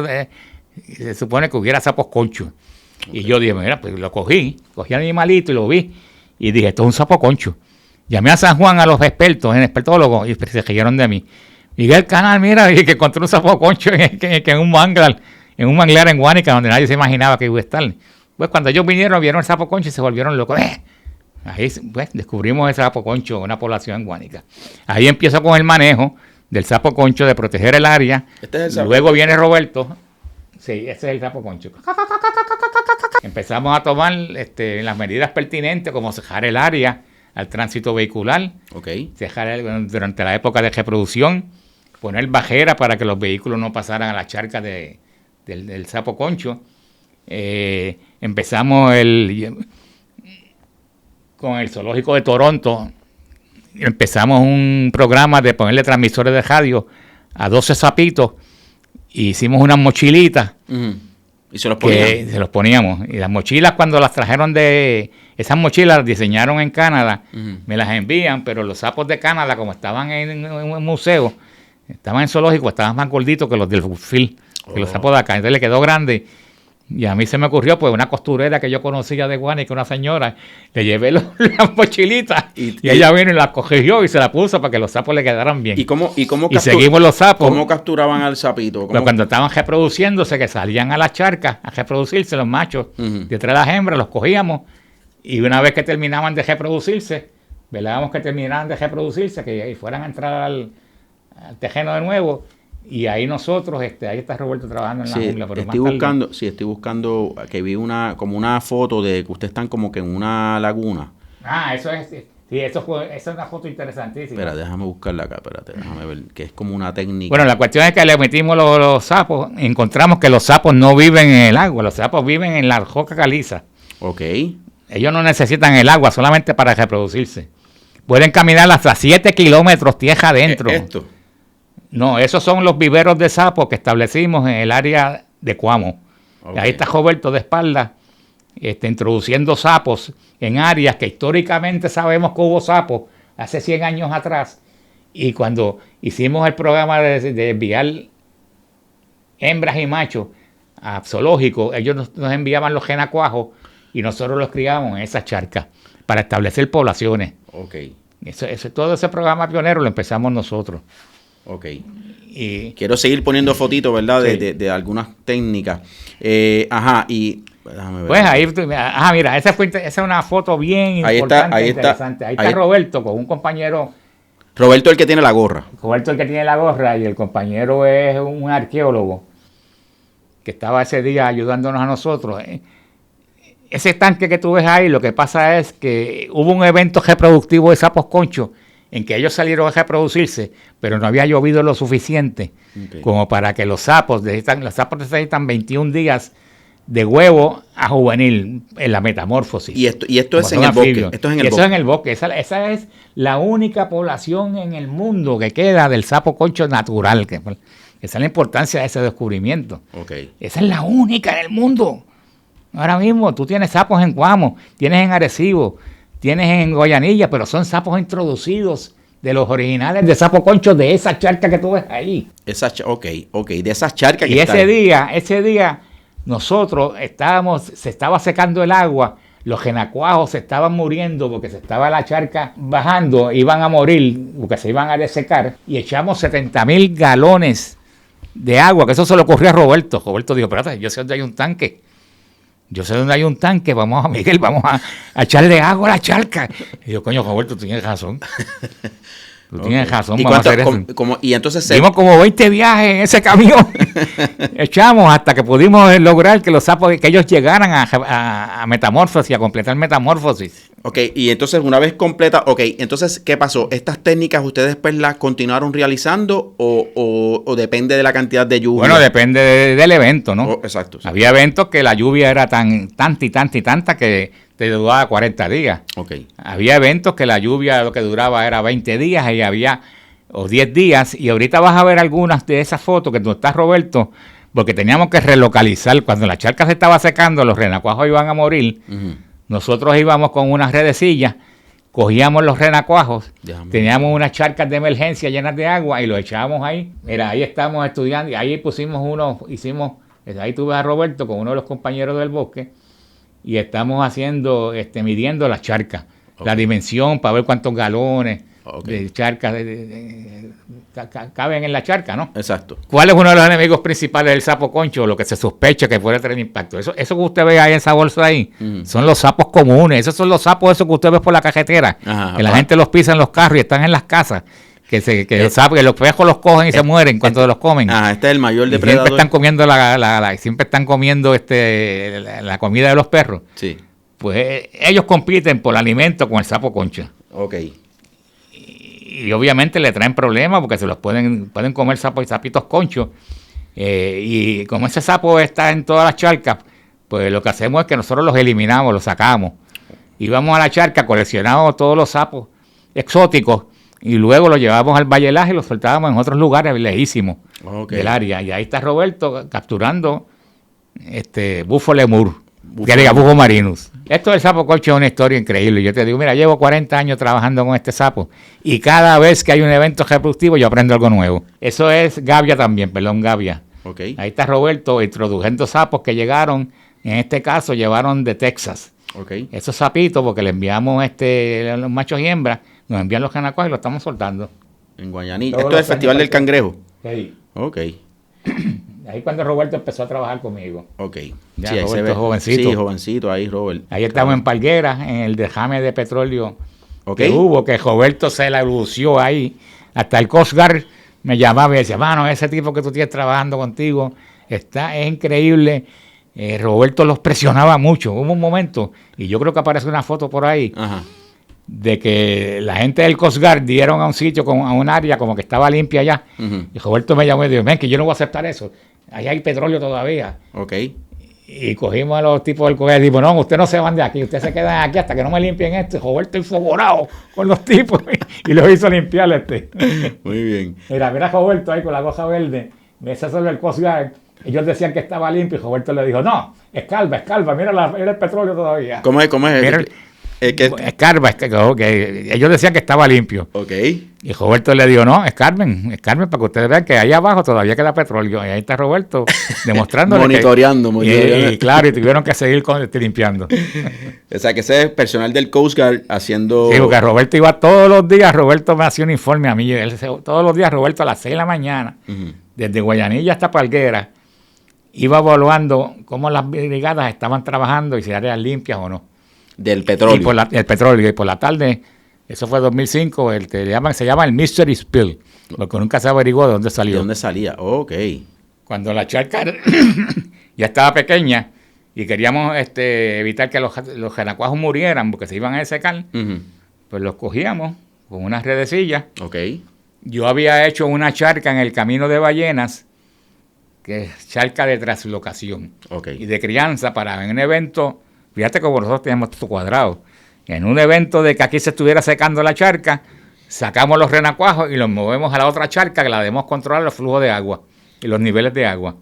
se supone que hubiera sapos conchos. Y yo dije, mira, pues lo cogí al animalito y lo vi. Y dije, esto es un sapo concho. Llamé a San Juan a los expertos, expertólogos, y se reyeron de mí. Miguel Canal, mira, y que encontré un sapo concho en un manglar en Guánica, donde nadie se imaginaba que iba a estar. Pues cuando ellos vinieron, vieron el sapo concho y se volvieron locos. Ahí pues descubrimos el sapo concho, una población en Guánica. Ahí empiezo con el manejo del sapo concho, de proteger el área. Este es el sapo. Luego viene Roberto. Sí, ese es el sapo concho. Empezamos a tomar las medidas pertinentes, como cejar el área al tránsito vehicular, cejar durante la época de reproducción, poner bajeras para que los vehículos no pasaran a la charca del sapo concho. Empezamos con el zoológico de Toronto. Empezamos un programa de ponerle transmisores de radio a 12 sapitos. Y hicimos unas mochilitas. ¿Y se los ponían? Se los poníamos. Y las mochilas, cuando las trajeron esas mochilas las diseñaron en Canadá, me las envían, pero los sapos de Canadá, como estaban en un museo, estaban en zoológico, estaban más gorditos que los del Buffil, que los sapos de acá. Entonces le quedó grande. Y a mí se me ocurrió, pues, una costurera que yo conocía de Guánica, una señora, le llevé las mochilitas y ella vino y las cogió y se la puso para que los sapos le quedaran bien. ¿Y seguimos los sapos. ¿Cómo capturaban al sapito? Pues cuando estaban reproduciéndose, que salían a las charcas a reproducirse los machos, detrás de las hembras, los cogíamos y una vez que terminaban de reproducirse, velábamos que terminaran de reproducirse, que fueran a entrar al terreno de nuevo. Y ahí nosotros, ahí está Roberto trabajando en la jungla. Pero estoy buscando que vi como una foto de que ustedes están como que en una laguna. Eso es, Sí, esa es una foto interesantísima. Espera, déjame buscarla acá, déjame ver, que es como una técnica. Bueno, la cuestión es que le metimos los sapos, encontramos que los sapos no viven en el agua, los sapos viven en la roca caliza. Ok. Ellos no necesitan el agua solamente para reproducirse. Pueden caminar hasta 7 kilómetros tierra adentro. ¿Esto? No, esos son los viveros de sapos que establecimos en el área de Cuamo. Okay. Ahí está Roberto de espalda, introduciendo sapos en áreas que históricamente sabemos que hubo sapos hace 100 años atrás. Y cuando hicimos el programa de enviar hembras y machos a zoológicos, ellos nos enviaban los renacuajos y nosotros los criábamos en esas charcas para establecer poblaciones. Ok. Todo ese programa pionero lo empezamos nosotros. Ok. Y quiero seguir poniendo fotitos, ¿verdad? Sí. De algunas técnicas. Ajá, y... Déjame ver. Pues ahí, mira, esa es una foto bien importante e interesante. Ahí está Roberto con un compañero. Roberto el que tiene la gorra. Roberto el que tiene la gorra y el compañero es un arqueólogo que estaba ese día ayudándonos a nosotros. Ese estanque que tú ves ahí, lo que pasa es que hubo un evento reproductivo de sapos conchos en que ellos salieron a reproducirse, pero no había llovido lo suficiente como para que los sapos necesitan 21 días de huevo a juvenil en la metamorfosis. Y esto es en el bosque. Esto es en el bosque. Esa es la única población en el mundo que queda del sapo concho natural. Esa es la importancia de ese descubrimiento. Okay. Esa es la única en el mundo. Ahora mismo tú tienes sapos en Cuamo, tienes en Arecibo, tienes en Guayanilla, pero son sapos introducidos de los originales de sapo concho de esa charca que tú ves ahí. De esas charcas que están. Y ese día nosotros se estaba secando el agua, los renacuajos se estaban muriendo porque se estaba la charca bajando, iban a morir porque se iban a desecar, y echamos 70,000 galones de agua, que eso se lo ocurrió a Roberto. Roberto dijo, espérate, yo sé dónde hay un tanque. Vamos a echarle agua a la charca. Y yo, coño, Roberto, tú tienes razón. Tienes razón, ¿Y vamos a hacer eso. Y entonces dimos como 20 viajes en ese camión. Echamos hasta que pudimos lograr que los sapos, que ellos llegaran a metamorfosis, a completar metamorfosis. Ok, y entonces una vez completa, entonces, ¿qué pasó? ¿Estas técnicas ustedes después las continuaron realizando o depende de la cantidad de lluvia? Bueno, depende del evento, ¿no? Exacto. Sí. Había eventos que la lluvia era tanta que te duraba 40 días. Okay. Había eventos que la lluvia lo que duraba era 20 días o 10 días, y ahorita vas a ver algunas de esas fotos que tú estás, Roberto, porque teníamos que relocalizar. Cuando la charca se estaba secando, los renacuajos iban a morir. Uh-huh. Nosotros íbamos con unas redecillas, cogíamos los renacuajos, teníamos unas charcas de emergencia llenas de agua y los echábamos ahí. Mira, ahí estamos estudiando, y ahí ahí tuve a Roberto con uno de los compañeros del bosque, y estamos midiendo las charcas, la dimensión para ver cuántos galones de charcas caben en la charca, ¿no? Exacto. ¿Cuál es uno de los enemigos principales del sapo concho? Lo que se sospecha que puede tener impacto. Eso que usted ve ahí en esa bolsa ahí, son los sapos comunes. Esos son los sapos esos que usted ve por la carretera, que la gente los pisa en los carros y están en las casas. Que los pejos los cogen y se mueren cuando los comen. Este es el mayor depredador. Siempre están comiendo la comida de los perros. Sí. Pues ellos compiten por el alimento con el sapo concha. Ok. Y obviamente le traen problemas porque se los pueden comer sapitos conchos. Y como ese sapo está en todas las charcas, pues lo que hacemos es que nosotros los eliminamos, los sacamos. Y vamos a la charca, coleccionamos todos los sapos exóticos, y luego lo llevamos al vallelaje y lo soltábamos en otros lugares lejísimos del área. Y ahí está Roberto capturando bufo lemur, bufo marinus. Esto del sapo concho es una historia increíble. Yo te digo, mira, llevo 40 años trabajando con este sapo y cada vez que hay un evento reproductivo yo aprendo algo nuevo. Eso es gavia también, gavia. Okay. Ahí está Roberto introduciendo sapos que llegaron, en este caso llevaron de Texas. Okay. Esos sapitos, porque le enviamos los machos y hembras, nos envían los canacuas y los estamos soltando. En Guayanilla. Esto es el Festival del Cangrejo. Sí. Ok. Ahí cuando Roberto empezó a trabajar conmigo. Ok. Ya, sí, Roberto es jovencito. Sí, jovencito ahí, Robert. Ahí estamos en Palguera, en el derrame de petróleo que hubo, que Roberto se la lució ahí. Hasta el Coast Guard me llamaba y decía, mano, ese tipo que tú tienes trabajando contigo es increíble. Roberto los presionaba mucho. Hubo un momento, y yo creo que aparece una foto por ahí, de que la gente del Coast Guard dieron a un sitio, a un área como que estaba limpia allá. Y Roberto me llamó y dijo, ven, que yo no voy a aceptar eso. Ahí hay petróleo todavía. Ok. Y cogimos a los tipos del Coast Guard y dijimos, no, ustedes no se van de aquí, ustedes se quedan aquí hasta que no me limpien esto. Y Roberto hizo borado con los tipos y los hizo limpiar Muy bien. Mira Roberto ahí con la cosa verde. Ese es el Coast Guard. Ellos decían que estaba limpio y Roberto le dijo, no, escarba, mira el petróleo todavía. ¿Cómo es? Mira, escarba, que ellos decían que estaba limpio. Ok. Y Roberto le dijo, no, escarben, para que ustedes vean que ahí abajo todavía queda petróleo. Y ahí está Roberto demostrando. monitoreando. Y claro, y tuvieron que seguir limpiando. O sea, que ese es personal del Coast Guard haciendo... Sí, porque Roberto iba todos los días, Roberto me hacía un informe a mí. Todos los días Roberto a las 6 de la mañana, desde Guayanilla hasta Palguera, iba evaluando cómo las brigadas estaban trabajando y si áreas limpias o no. Del petróleo. El petróleo. Y por la tarde, eso fue 2005, se llama el Mystery Spill, porque nunca se averiguó de dónde salió. ¿De dónde salía? Ok. Cuando la charca ya estaba pequeña y queríamos evitar que los renacuajos murieran porque se iban a secar, pues los cogíamos con unas redecillas. Ok. Yo había hecho una charca en el Camino de Ballenas, que es charca de translocación y de crianza para un evento. Fíjate como nosotros tenemos esto cuadrado. En un evento de que aquí se estuviera secando la charca, sacamos los renacuajos y los movemos a la otra charca que la debemos controlar los flujos de agua y los niveles de agua.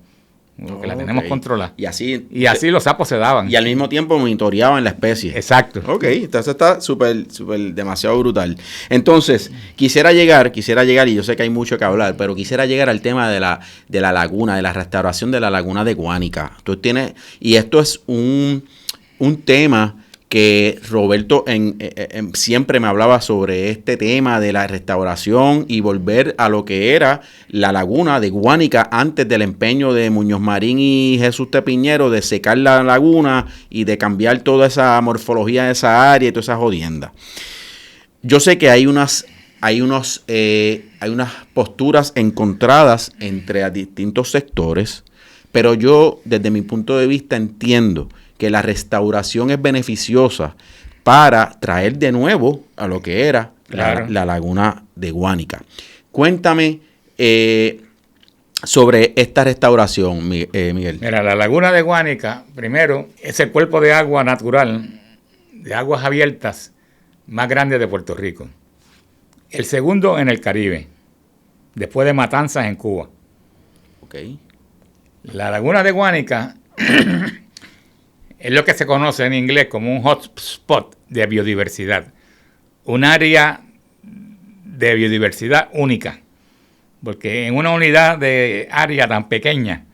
Que la tenemos controlada. Y así los sapos se daban. Y al mismo tiempo monitoreaban la especie. Exacto. Ok, entonces está súper demasiado brutal. Entonces, quisiera llegar, y yo sé que hay mucho que hablar, pero quisiera llegar al tema de la laguna, de la restauración de la laguna de Guánica. Y esto es un tema que Roberto siempre me hablaba sobre este tema de la restauración y volver a lo que era la laguna de Guánica antes del empeño de Muñoz Marín y Jesús Tepiñero de secar la laguna y de cambiar toda esa morfología de esa área y toda esa jodienda. Yo sé que hay unas posturas encontradas entre distintos sectores, pero yo desde mi punto de vista entiendo que la restauración es beneficiosa para traer de nuevo a lo que era la laguna de Guánica. Cuéntame sobre esta restauración, Miguel. Mira, la laguna de Guánica, primero, es el cuerpo de agua natural, de aguas abiertas, más grande de Puerto Rico. El segundo en el Caribe, después de Matanzas en Cuba. Okay. La laguna de Guánica es lo que se conoce en inglés como un hotspot de biodiversidad. Un área de biodiversidad única. Porque en una unidad de área tan pequeña,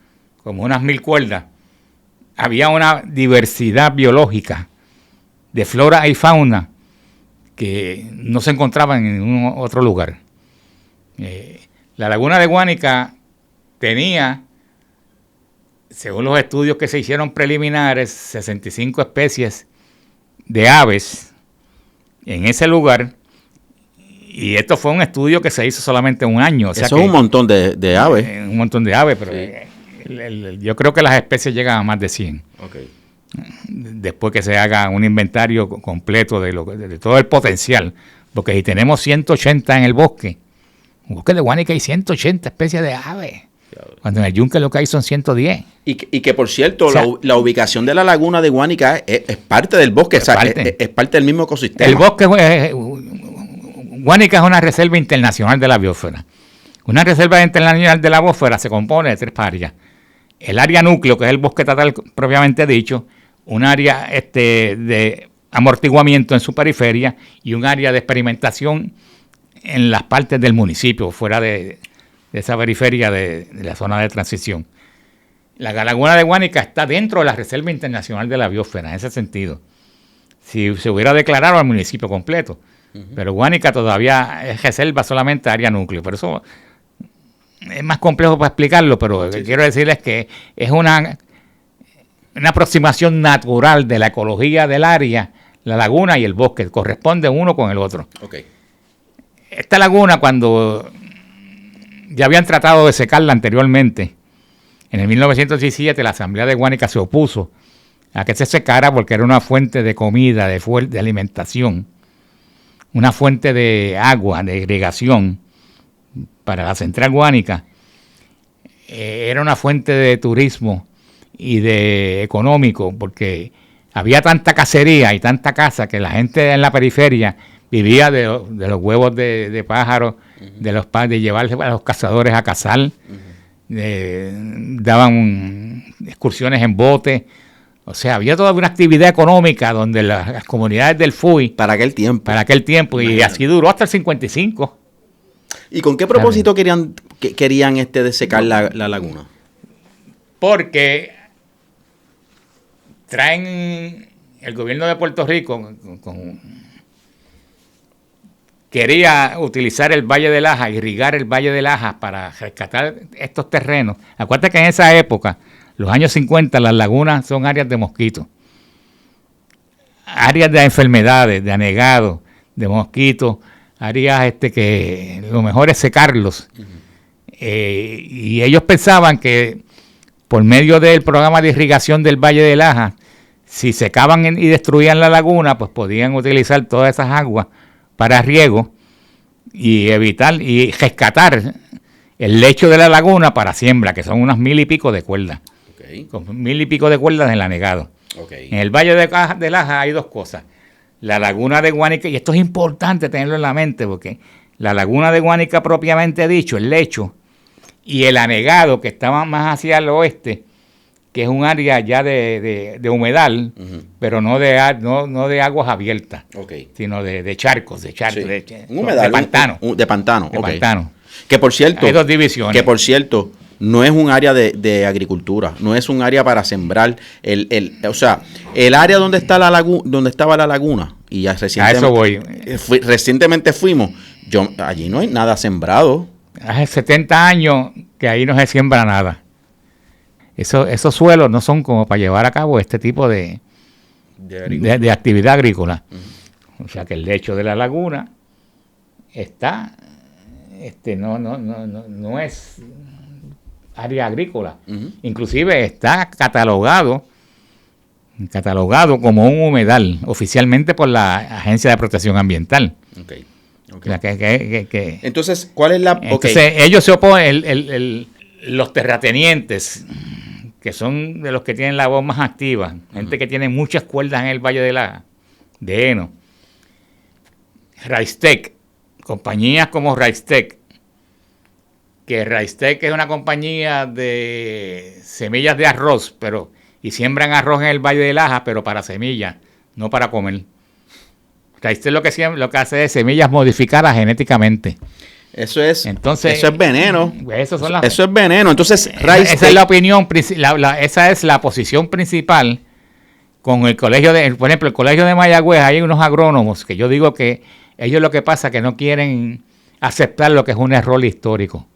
como unas 1000 cuerdas, había una diversidad biológica de flora y fauna que no se encontraba en ningún otro lugar. La laguna de Guánica tenía, según los estudios que se hicieron preliminares, 65 especies de aves en ese lugar. Y esto fue un estudio que se hizo solamente un año. O sea, eso es un montón de aves. Un montón de aves, pero sí. Yo creo que las especies llegan a más de 100. Okay. Después que se haga un inventario completo de todo el potencial. Porque si tenemos 180 en el bosque de Guánica hay 180 especies de aves. Cuando en el Yunque lo que hay son 110. Y que por cierto, o sea, la ubicación de la laguna de Guánica es parte del bosque, es parte del mismo ecosistema. El bosque, Guánica es una reserva internacional de la biosfera. Una reserva internacional de la biosfera se compone de 3 áreas. El área núcleo, que es el bosque estatal propiamente dicho, un área de amortiguamiento en su periferia y un área de experimentación en las partes del municipio, fuera de esa periferia de la zona de transición. La laguna de Guánica está dentro de la Reserva Internacional de la Biosfera, en ese sentido. Si se hubiera declarado al municipio completo. Pero Guánica todavía es reserva solamente área núcleo. Por eso es más complejo para explicarlo, pero lo que quiero decirles es que es una aproximación natural de la ecología del área, la laguna y el bosque. Corresponde uno con el otro. Okay. Esta laguna, cuando ya habían tratado de secarla anteriormente, en el 1917 la Asamblea de Guánica se opuso a que se secara porque era una fuente de comida, de alimentación. una fuente de agua, de irrigación para la central Guánica, era una fuente de turismo y de económico, porque había tanta cacería y tanta caza que la gente en la periferia vivía de los huevos de pájaros, de llevarse a los cazadores a cazar, daban excursiones en bote. O sea, había toda una actividad económica donde las comunidades del FUI... Para aquel tiempo. Y así duró hasta el 55. ¿Y con qué propósito querían desecar la laguna? Porque traen el gobierno de Puerto Rico quería utilizar el Valle de Laja, irrigar el Valle de Laja para rescatar estos terrenos. Acuérdate que en esa época, los años 50, las lagunas son áreas de mosquitos, áreas de enfermedades, de anegados, de mosquitos, áreas que lo mejor es secarlos. Y ellos pensaban que por medio del programa de irrigación del Valle de Laja, si secaban y destruían la laguna, pues podían utilizar todas esas aguas para riego y evitar y rescatar el lecho de la laguna para siembra, que son unas 1000 y pico de cuerdas. Okay. Con 1000 y pico de cuerdas en el anegado. Okay. En el Valle de Laja hay dos cosas. La laguna de Guánica, y esto es importante tenerlo en la mente, porque la laguna de Guánica propiamente dicho, el lecho, y el anegado, que estaba más hacia el oeste, que es un área ya de humedal, pero no de aguas abiertas, sino de charcos, sí. Un humedal, de pantano. De pantano. Pantano. Que por cierto, hay dos divisiones. Que por cierto, no es un área de agricultura, no es un área para sembrar. O sea, el área donde está donde estaba la laguna, y ya recientemente fuimos, allí no hay nada sembrado. Hace 70 años que ahí no se siembra nada. Esos suelos no son como para llevar a cabo este tipo de actividad agrícola. Uh-huh. O sea que el lecho de la laguna está, no es área agrícola. Uh-huh. Inclusive está catalogado como un humedal oficialmente por la Agencia de Protección Ambiental. Okay. O sea, entonces, ¿cuál es la...? Entonces, ellos se oponen, los terratenientes, que son de los que tienen la voz más activa, gente que tiene muchas cuerdas en el Valle de Laja, de heno, Raistec, compañías como Raistec, que Raistec es una compañía de semillas de arroz, y siembran arroz en el Valle de Laja, pero para semillas, no para comer. Raistec lo que hace es semillas modificadas genéticamente. Eso es veneno. Eso es veneno. Entonces, Raistec, esa es la opinión, esa es la posición principal con el colegio por ejemplo, el colegio de Mayagüez, hay unos agrónomos que yo digo que ellos lo que pasa es que no quieren aceptar lo que es un error histórico.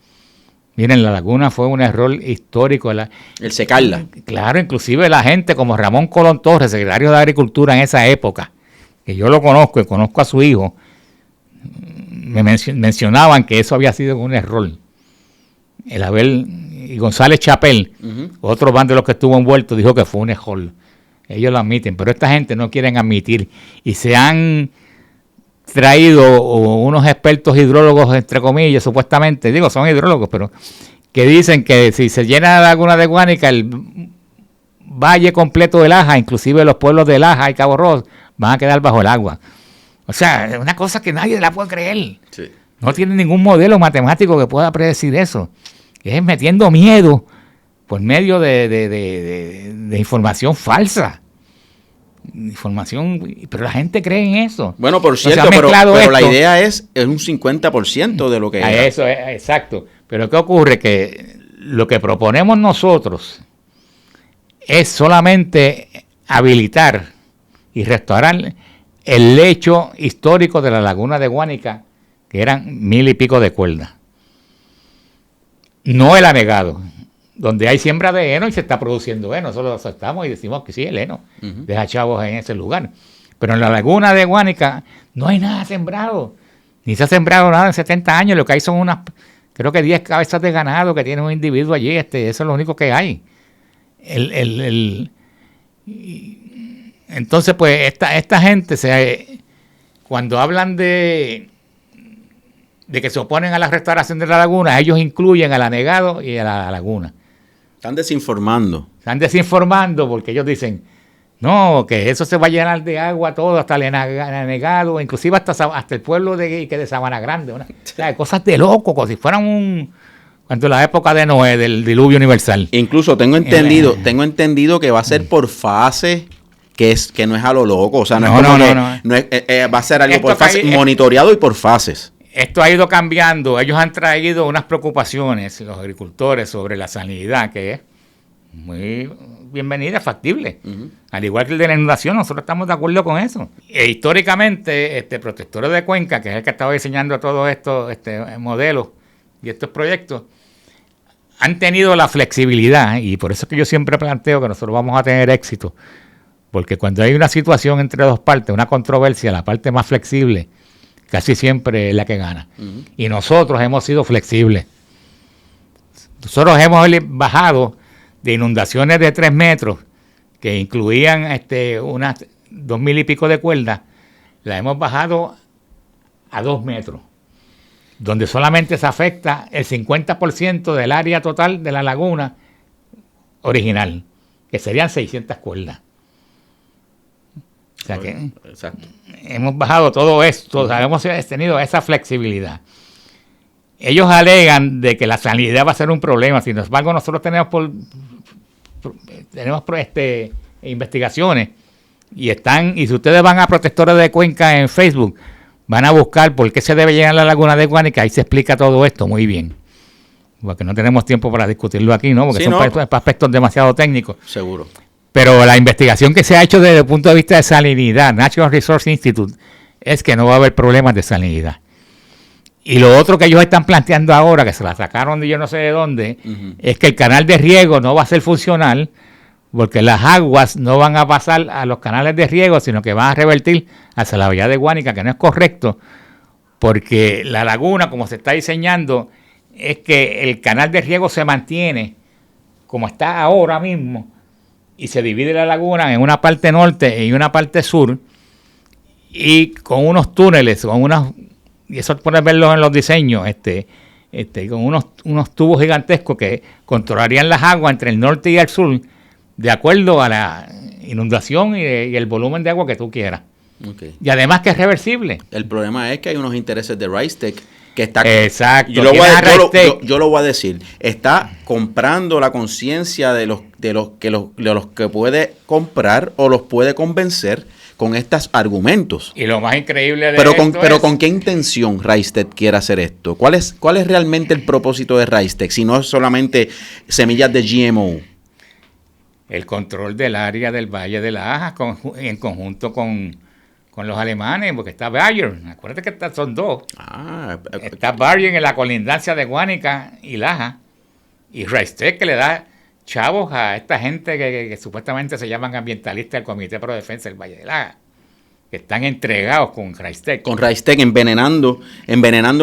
Miren, la laguna fue un error histórico. El secarla. Claro, inclusive la gente como Ramón Colón Torres, secretario de Agricultura en esa época, que yo lo conozco y conozco a su hijo, me mencionaban que eso había sido un error. El Abel y González Chapel, otro bando de los que estuvo envuelto, dijo que fue un error. Ellos lo admiten, pero esta gente no quieren admitir. Y se han traído unos expertos hidrólogos, entre comillas, supuestamente, son hidrólogos, pero que dicen que si se llena la laguna de Guánica, el valle completo de Laja, inclusive los pueblos de Laja y Cabo Rojo, van a quedar bajo el agua. O sea, es una cosa que nadie la puede creer. Sí. No tiene ningún modelo matemático que pueda predecir eso. Es metiendo miedo por medio de información falsa. Pero la gente cree en eso. Bueno, por cierto, pero la idea es un 50% de lo que es. Eso es, exacto. Pero ¿qué ocurre? Que lo que proponemos nosotros es solamente habilitar y restaurar el lecho histórico de la laguna de Guánica, que eran 1000 y pico de cuerdas. No el anegado, donde hay siembra de heno y se está produciendo heno. Nosotros lo aceptamos y decimos que sí, el heno. Deja chavos en ese lugar. Pero en la laguna de Guánica no hay nada sembrado. Ni se ha sembrado nada en 70 años. Lo que hay son creo que 10 cabezas de ganado que tiene un individuo allí. Eso es lo único que hay. Entonces, pues, esta gente cuando hablan de que se oponen a la restauración de la laguna, ellos incluyen al anegado y a la laguna. Están desinformando. Están desinformando porque ellos dicen, no, que eso se va a llenar de agua todo, hasta el anegado, inclusive hasta el pueblo de Sabana Grande. O sea, cosas de loco, como si fueran cuando la época de Noé, del diluvio universal. Incluso tengo entendido que va a ser por fase, que no es a lo loco. O sea, no va a ser algo por fase, monitoreado y por fases. Esto ha ido cambiando. Ellos han traído unas preocupaciones, los agricultores, sobre la salinidad, que es muy bienvenida, factible. Uh-huh. Al igual que el de la inundación, nosotros estamos de acuerdo con eso. Históricamente, Protectores de Cuenca, que es el que ha estado diseñando todos estos modelos y estos proyectos, han tenido la flexibilidad, y por eso es que yo siempre planteo que nosotros vamos a tener éxito, porque cuando hay una situación entre dos partes, una controversia, la parte más flexible casi siempre es la que gana. Uh-huh. Y nosotros hemos sido flexibles. Nosotros hemos bajado de inundaciones de 3 metros, que incluían unas 2,000 y pico de cuerdas, la hemos bajado a 2 metros, donde solamente se afecta el 50% del área total de la laguna original, que serían 600 cuerdas. O sea que exacto. Hemos bajado todo esto, o sea, hemos tenido esa flexibilidad. Ellos alegan de que la salinidad va a ser un problema, sin embargo nosotros tenemos investigaciones y si ustedes van a Protectores de Cuenca en Facebook, van a buscar por qué se debe llenar la laguna de Guánica, ahí se explica todo esto muy bien. Porque no tenemos tiempo para discutirlo aquí, ¿no? Porque son aspectos demasiado técnicos. Seguro. Pero la investigación que se ha hecho desde el punto de vista de salinidad, National Resource Institute, es que no va a haber problemas de salinidad. Y lo otro que ellos están planteando ahora, que se la sacaron de yo no sé de dónde, uh-huh, es que el canal de riego no va a ser funcional, porque las aguas no van a pasar a los canales de riego, sino que van a revertir hacia la bahía de Guánica, que no es correcto, porque la laguna, como se está diseñando, es que el canal de riego se mantiene como está ahora mismo, y se divide la laguna en una parte norte y una parte sur, y con unos túneles, y eso puedes verlo en los diseños, con unos tubos gigantescos que controlarían las aguas entre el norte y el sur, de acuerdo a la inundación y el volumen de agua que tú quieras. Okay. Y además que es reversible. El problema es que hay unos intereses de Rystec que está... Exacto. Yo lo voy a decir. Está comprando la conciencia de los que puede comprar o los puede convencer con estos argumentos. Y lo más increíble de pero ¿con qué intención Rystec quiere hacer esto? ¿Cuál es realmente el propósito de Rystec? Si no es solamente semillas de GMO. El control del área del Valle de la Aja en conjunto con los alemanes, porque está Bayern. Acuérdate que son dos. Está Bayern en la colindancia de Guánica y Laja, y Rystec, que le da chavos a esta gente que supuestamente se llaman ambientalistas del Comité Pro Defensa del Valle de Laja, que están entregados con Rystec. Con Rystec envenenando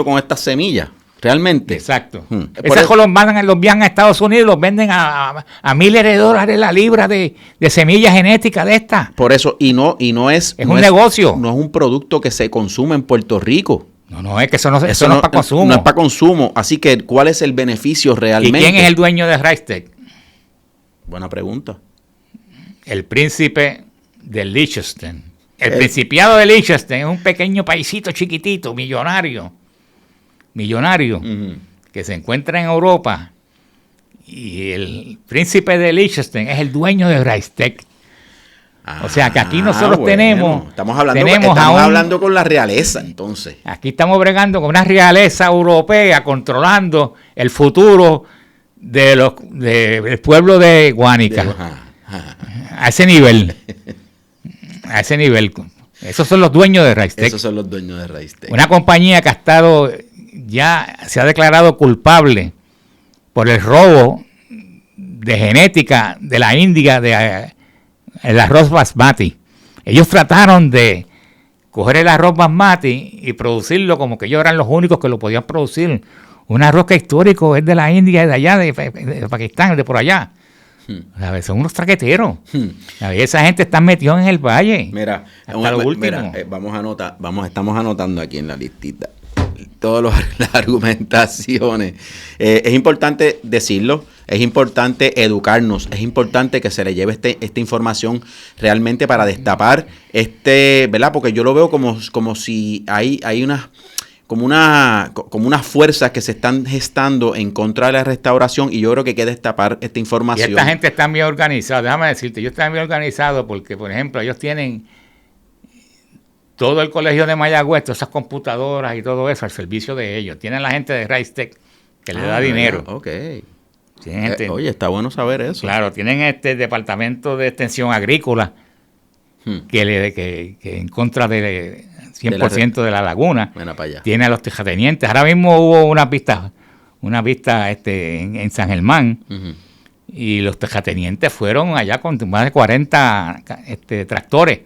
con estas semillas. Realmente. Exacto. Esos los envían a Estados Unidos, los venden a miles de dólares la libra de semillas genéticas de estas. Por eso, y no es... Es un negocio. No es un producto que se consume en Puerto Rico. No, es que eso no es para consumo. No es para consumo. Así que, ¿cuál es el beneficio realmente? ¿Y quién es el dueño de Rystec? Buena pregunta. El príncipe de Liechtenstein. El principiado de Liechtenstein es un pequeño paisito chiquitito, millonario, uh-huh, que se encuentra en Europa, y el príncipe de Liechtenstein es el dueño de Rystec. O sea que aquí nosotros estamos hablando con la realeza, entonces. Aquí estamos bregando con una realeza europea controlando el futuro del pueblo de Guánica. A ese nivel. Esos son los dueños de Rystec. Una compañía que ha estado... ya se ha declarado culpable por el robo de genética de la India el arroz basmati. Ellos trataron de coger el arroz basmati y producirlo como que ellos eran los únicos que lo podían producir. Un arroz que histórico es de la India, de allá, de Pakistán, de por allá. ¿Sabes? Son unos traqueteros. Esa gente está metida en el valle. Mira, hasta lo último. Estamos anotando aquí en la listita todas las argumentaciones. Es importante decirlo, es importante educarnos, es importante que se le lleve esta información realmente para destapar ¿verdad? Porque yo lo veo como si hay unas fuerzas que se están gestando en contra de la restauración, y yo creo que hay que destapar esta información. Y esta gente está bien organizada, déjame decirte, ellos están bien organizados porque, por ejemplo, ellos tienen todo el colegio de Mayagüez, todas esas computadoras y todo eso al servicio de ellos. Tienen la gente de Raistex que le da dinero. Ok. Oye, está bueno saber eso. Claro, tienen este departamento de extensión agrícola que en contra de 100% de la laguna. Bueno, para allá. Tiene a los terratenientes. Ahora mismo hubo una vista en San Germán, y los terratenientes fueron allá con más de 40 tractores.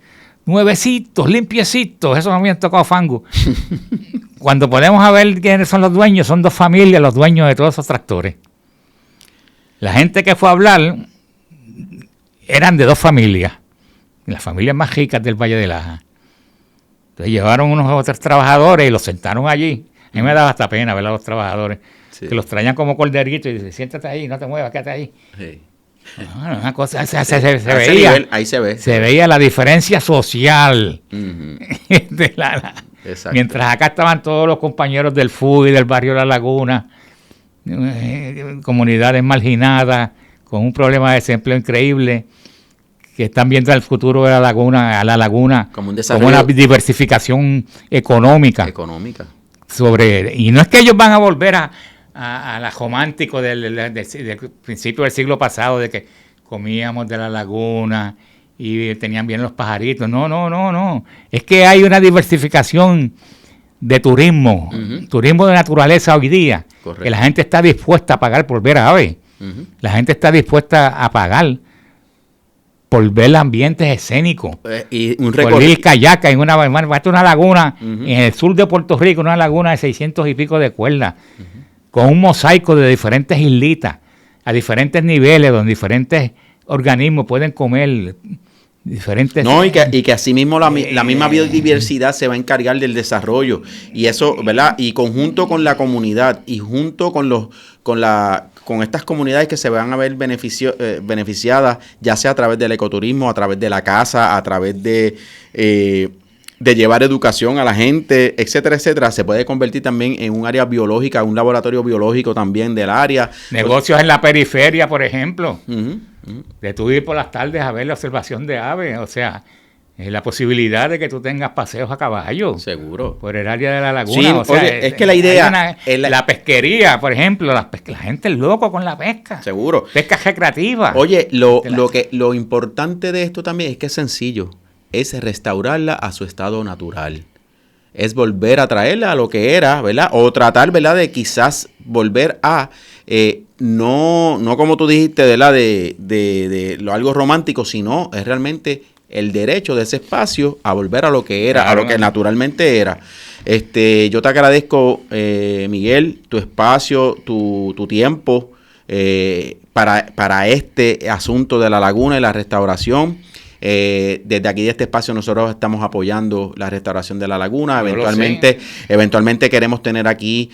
Nuevecitos, limpiecitos, eso no me han tocado fango. Cuando podemos a ver quiénes son los dueños, son dos familias los dueños de todos esos tractores. La gente que fue a hablar eran de dos familias, las familias más ricas del Valle de Laja. Entonces llevaron unos otros trabajadores y los sentaron allí. A mí me daba hasta pena ver a los trabajadores, que los traían como corderitos y dicen, siéntate ahí, no te muevas, quédate ahí. Sí. Bueno, una cosa se veía. Nivel, ahí se ve. Se veía la diferencia social. Mientras acá estaban todos los compañeros del FUI, del barrio La Laguna, comunidades marginadas, con un problema de desempleo increíble, que están viendo el futuro de la laguna como una diversificación económica. Y no es que ellos van a volver a la romántico del principio del siglo pasado, de que comíamos de la laguna y tenían bien los pajaritos. No. Es que hay una diversificación de turismo, turismo de naturaleza hoy día. Correcto. Que la gente está dispuesta a pagar por ver aves. La gente está dispuesta a pagar por ver ambientes escénicos. Y un por ir kayak en una laguna en el sur de Puerto Rico, una laguna de 600 y pico de cuerdas, con un mosaico de diferentes islitas, a diferentes niveles, donde diferentes organismos pueden comer diferentes... No, y que asimismo la misma biodiversidad se va a encargar del desarrollo. Y eso, ¿verdad? Y conjunto con la comunidad, y junto con estas comunidades que se van a ver beneficiadas, ya sea a través del ecoturismo, a través de la casa, a través de llevar educación a la gente, etcétera, etcétera, se puede convertir también en un área biológica, un laboratorio biológico también del área. Negocios en la periferia, por ejemplo, de tú ir por las tardes a ver la observación de aves, o sea, la posibilidad de que tú tengas paseos a caballo. Seguro. Por el área de la laguna. Sí, o sea, oye, es que la idea... la pesquería, por ejemplo, la gente es loco con la pesca. Seguro. Pesca recreativa. Oye, lo importante de esto también es que es sencillo. Es restaurarla a su estado natural. Es volver a traerla a lo que era, ¿verdad? O tratar, ¿verdad?, de quizás volver a... no como tú dijiste, ¿verdad?, de lo algo romántico, sino es realmente el derecho de ese espacio a volver a lo que era, claro, a lo que naturalmente era. Yo te agradezco, Miguel, tu espacio, tu tiempo para este asunto de la laguna y la restauración. Desde aquí de este espacio nosotros estamos apoyando la restauración de la laguna. Eventualmente queremos tener aquí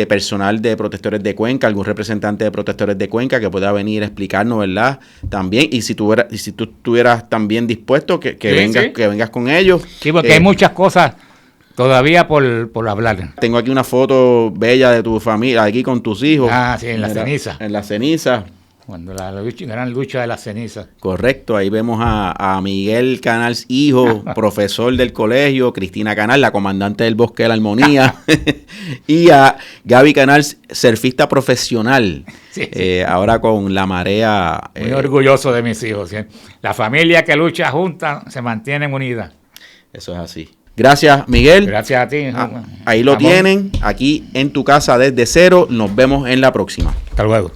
personal de Protectores de Cuenca, algún representante de Protectores de Cuenca que pueda venir a explicarnos, ¿verdad? También, y si tú estuvieras también dispuesto que vengas con ellos. Sí, porque hay muchas cosas todavía por hablar. Tengo aquí una foto bella de tu familia, aquí con tus hijos. Ah, sí, en la ceniza. En la ceniza. Cuando la gran lucha de las cenizas. Correcto, ahí vemos a Miguel Canals, hijo, profesor del colegio, Cristina Canals, la comandante del Bosque de la Armonía, y a Gaby Canals, surfista profesional, sí. Ahora con la marea. Muy orgulloso de mis hijos. ¿Sí? La familia que lucha junta se mantiene unida. Eso es así. Gracias, Miguel. Gracias a ti. Ahí lo tienen, aquí en tu casa desde cero. Nos vemos en la próxima. Hasta luego.